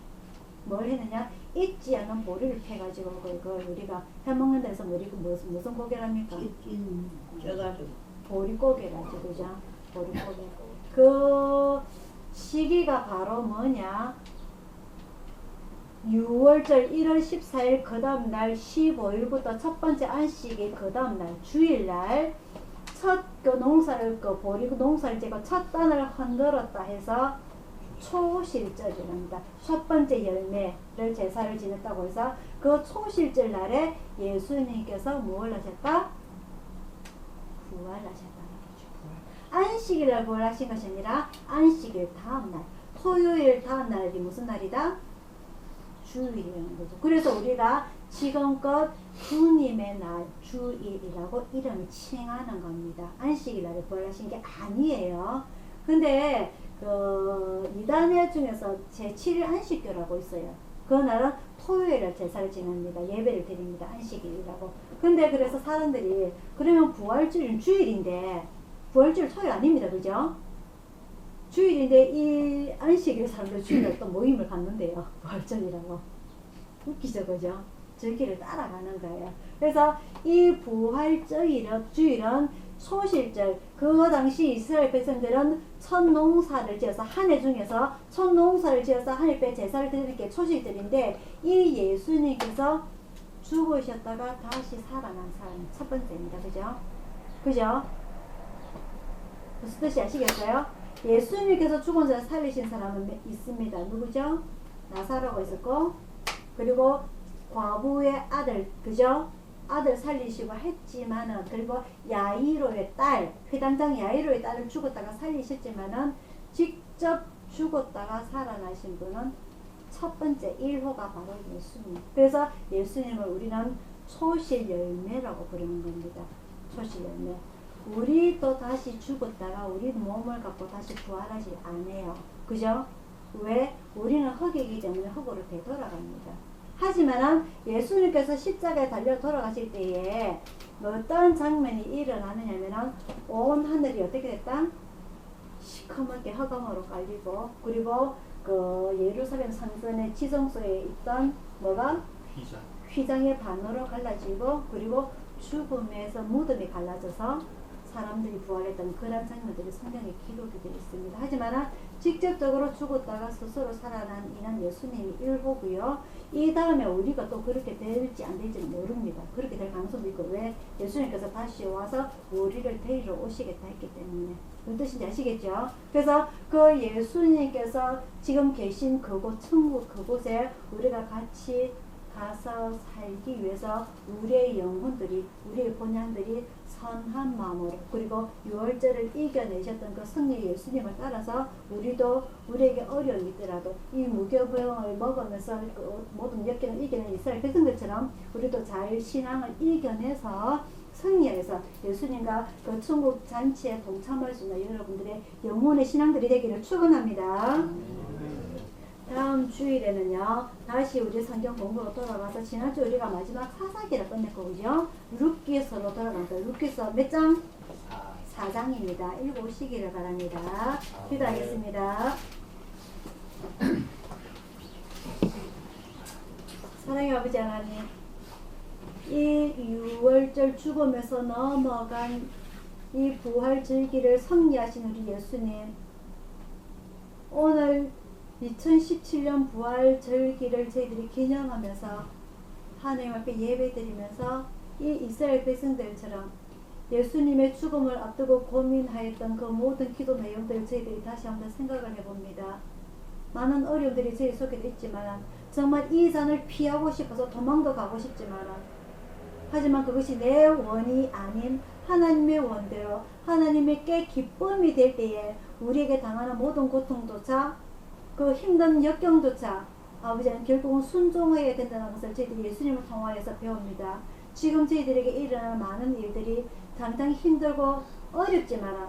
뭘 했느냐 익지 않은 보리를 패가지고 그걸 우리가 해먹는 데서 무슨 고개랍니까? 보리고개라죠 그죠? 보리고개 그 시기가 바로 뭐냐 6월절 1월 14일 그 다음날 15일부터 첫 번째 안식일 그 다음날 주일날 첫 농사를 보리 농사를 제가 첫 단을 흔들었다 해서 초실절이랍니다. 첫 번째 열매를 제사를 지냈다고 해서 그 초실절 날에 예수님께서 뭘 하셨다? 부활하셨다는 거죠. 안식일날 부활하신 것이 아니라 안식일 다음날 토요일 다음날이 무슨 날이다? 주일이라는 거죠. 그래서 우리가 지금껏 주님의 날 주일이라고 이름을 칭하는 겁니다. 안식일 날에 부활하신 게 아니에요. 근데 이단회 중에서 제7일 안식교라고 있어요. 그 날은 토요일에 제사를 지냅니다. 예배를 드립니다. 안식일이라고. 근데 그래서 사람들이 그러면 부활주일은 주일인데 부활주일 토요일 아닙니다. 그죠? 주일인데 이 안식일 사람들 주일날 또 모임을 갖는데요. 부활절이라고. 웃기죠, 그죠? 절기를 따라가는 거예요. 그래서 이 부활절일은 소실절, 그 당시 이스라엘 백성들은 첫 농사를 지어서 한 해 중에서 첫 농사를 지어서 하나님께 제사를 드리는 게 초실절인데 이 예수님께서 죽으셨다가 다시 살아난 사람 첫 번째입니다. 그죠? 그죠? 무슨 뜻이 아시겠어요? 예수님께서 죽은 자 살리신 사람은 있습니다. 누구죠? 나사로가 있었고, 그리고 과부의 아들, 그죠? 아들 살리시고 했지만은, 그리고 야이로의 딸, 회당장 야이로의 딸을 죽었다가 살리셨지만은 직접 죽었다가 살아나신 분은 첫 번째 1호가 바로 예수님. 그래서 예수님을 우리는 초실 열매라고 부르는 겁니다. 초실 열매. 우리도 다시 죽었다가 우리 몸을 갖고 다시 부활하지 않아요. 그죠? 왜? 우리는 흙이기 때문에 흙으로 되돌아갑니다. 하지만 예수님께서 십자가에 달려 돌아가실 때에 어떤 장면이 일어나느냐면은 온 하늘이 어떻게 됐다? 시커멓게 흑암으로 깔리고, 그리고 그 예루살렘 성전의 지성소에 있던 뭐가? 휘장의 반으로 갈라지고, 그리고 죽음에서 무덤이 갈라져서 사람들이 부활했던 그런 장면들이 성경에 기록이 되어 있습니다. 하지만 직접적으로 죽었다가 스스로 살아난 이는 예수님이 1호고요. 이 다음에 우리가 또 그렇게 될지 안 될지는 모릅니다. 그렇게 될 가능성도 있고, 왜? 예수님께서 다시 와서 우리를 데리러 오시겠다 했기 때문에. 무슨 뜻인지 아시겠죠? 그래서 그 예수님께서 지금 계신 그곳, 천국 그곳에 우리가 같이 가서 살기 위해서 우리의 영혼들이, 우리의 본향들이 선한 마음으로, 그리고 유월절을 이겨내셨던 그 승리 예수님을 따라서 우리도 우리에게 어려움이 있더라도 이 무교병을 먹으면서 그 모든 역경을 이겨낸 이스라엘 백성들처럼 우리도 잘 신앙을 이겨내서 승리해서 예수님과 그 천국 잔치에 동참할 수 있는 여러분들의 영혼의 신앙들이 되기를 축원합니다. 다음 주일에는요, 다시 우리 성경 공부로 돌아가서 지난주 우리가 마지막 사사기를 끝냈고, 그죠? 룻기서로 돌아갑니다. 룻기서 몇 장? 4장입니다. 읽어오시기를 바랍니다. 기도하겠습니다. 사랑의 아버지 하나님, 이 6월절 죽음에서 넘어간 이 부활 절기를 성리하신 우리 예수님, 오늘 2017년 부활 절기를 저희들이 기념하면서 하나님 앞에 예배드리면서 이 이스라엘 백성들처럼 예수님의 죽음을 앞두고 고민하였던 그 모든 기도 내용들을 저희들이 다시 한번 생각을 해봅니다. 많은 어려움들이 저희 속에도 있지만 정말 이 잔을 피하고 싶어서 도망도 가고 싶지만, 하지만 그것이 내 원이 아닌 하나님의 원대로 하나님께 기쁨이 될 때에 우리에게 당하는 모든 고통조차, 그 힘든 역경조차 아버지는 결국은 순종해야 된다는 것을 저희들이 예수님을 통하여서 배웁니다. 지금 저희들에게 일어나는 많은 일들이 당장 힘들고 어렵지만,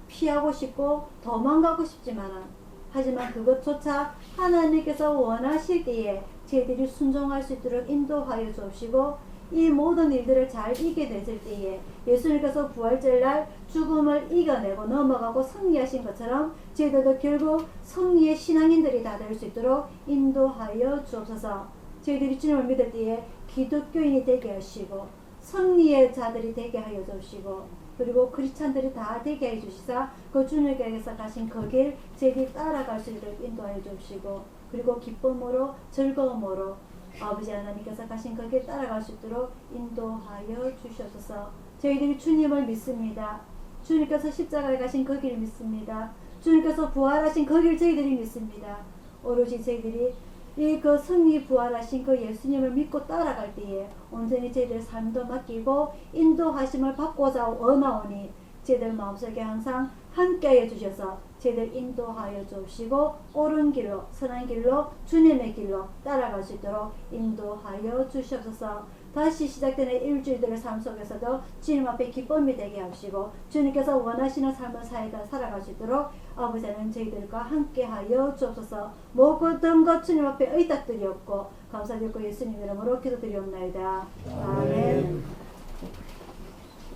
피하고 싶고 도망가고 싶지만, 하지만 그것조차 하나님께서 원하실 때에 저희들이 순종할 수 있도록 인도하여 주옵시고, 이 모든 일들을 잘 이겨냈을 때에 예수님께서 부활절날 죽음을 이겨내고 넘어가고 승리하신 것처럼 저희들도 결국 승리의 신앙인들이 다 될 수 있도록 인도하여 주옵소서. 저희들이 주님을 믿을 때에 기독교인이 되게 하시고 승리의 자들이 되게 하여 주시고, 그리고 크리스찬들이 다 되게 해 주시사 그 주님께서 가신 그 길 저희들이 따라갈 수 있도록 인도하여 주시고, 그리고 기쁨으로 즐거움으로 아버지 하나님께서 가신 그 길 따라갈 수 있도록 인도하여 주시옵소서. 저희들이 주님을 믿습니다. 주님께서 십자가에 가신 그 길 믿습니다. 주님께서 부활하신 그 길 저희들이 믿습니다. 오로지 저희들이 이 그 승리 부활하신 그 예수님을 믿고 따라갈 때에 온전히 저희들의 삶도 맡기고 인도하심을 받고자 원하오니 저희들 마음속에 항상 함께하여 주셔서 저희들 인도하여 주시고 옳은 길로, 선한 길로, 주님의 길로 따라갈 수 있도록 인도하여 주시옵소서. 다시 시작되는 일주일들의 삶 속에서도 주님 앞에 기쁨이 되게 하시고 주님께서 원하시는 삶을 살아갈 수 있도록 아버지 하나님 저희들과 함께하여 주옵소서. 모든 것 주님 앞에 의탁드리옵고 감사드리고 예수님 이름으로 기도드리옵나이다. 아멘.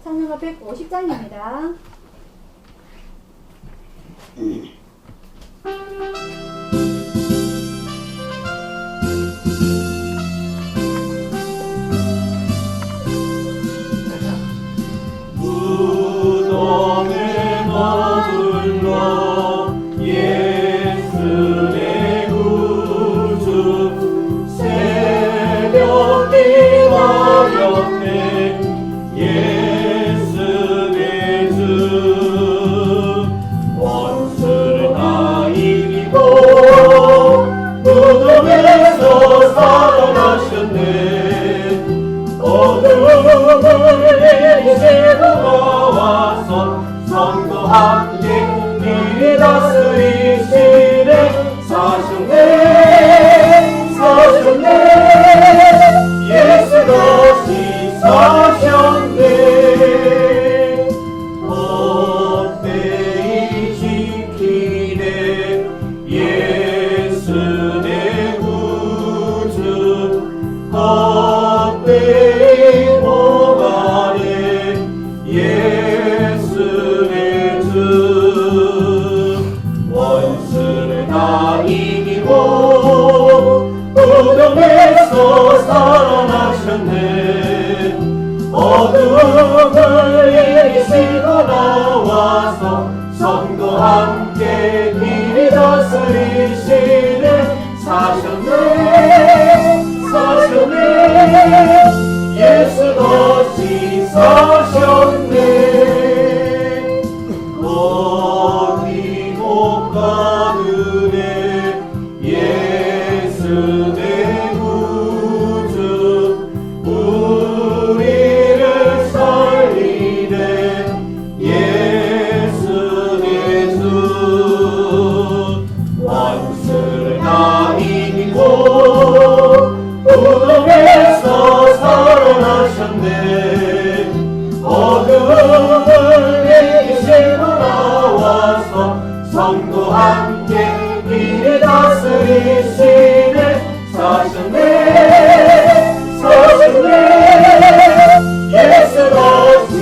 창세기 150장입니다. 이시고 나와서 성도 함께 이리 다스리시네. 사셨네 예수 다시 사셨네. 헛되이 지키네 예수 내 구주. 헛되이 보가네 예수 내 주. 원수를 다 이기고 무덤에서 살아나셨네. 어둠을 이기시고 나와서 성도 함께 길이 다스리시네. 사셨네 예수 다시 사셨네. 어디 못 가느네 예수 내 구주. 우리를 살리네 예수 내 주. 원수를 다 이기고 무덤에서 살아나셨네. 어둠을 이기시고 나와서 성도 함께 이리 다스리시네. 사셨네 예수 다시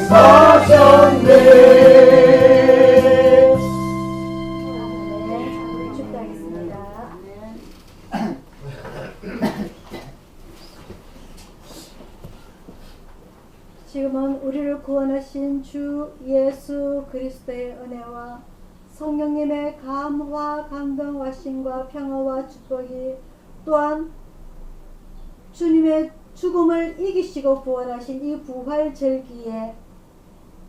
사셨네. 네, 우리 축도하겠습니다. 지금은 우리를 구원하신 주 예수 그리스도의 은혜와 성령님의 감화, 감동, 와심과 평화와 축복이, 또한 주님의 죽음을 이기시고 부활하신 이 부활절기에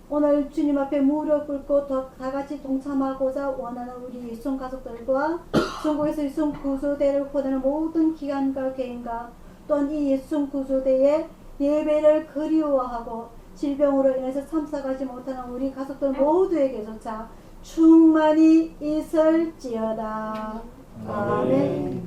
오늘 주님 앞에 무릎 꿇고 다 같이 동참하고자 원하는 우리 일송 가족들과 전국에서 일송 구조대를 보내는 모든 기관과 개인과 또한 이 일송 구조대의 예배를 그리워하고 질병으로 인해서 참석하지 못하는 우리 가족들 모두에게조차 충만히 있을지어다. 아멘.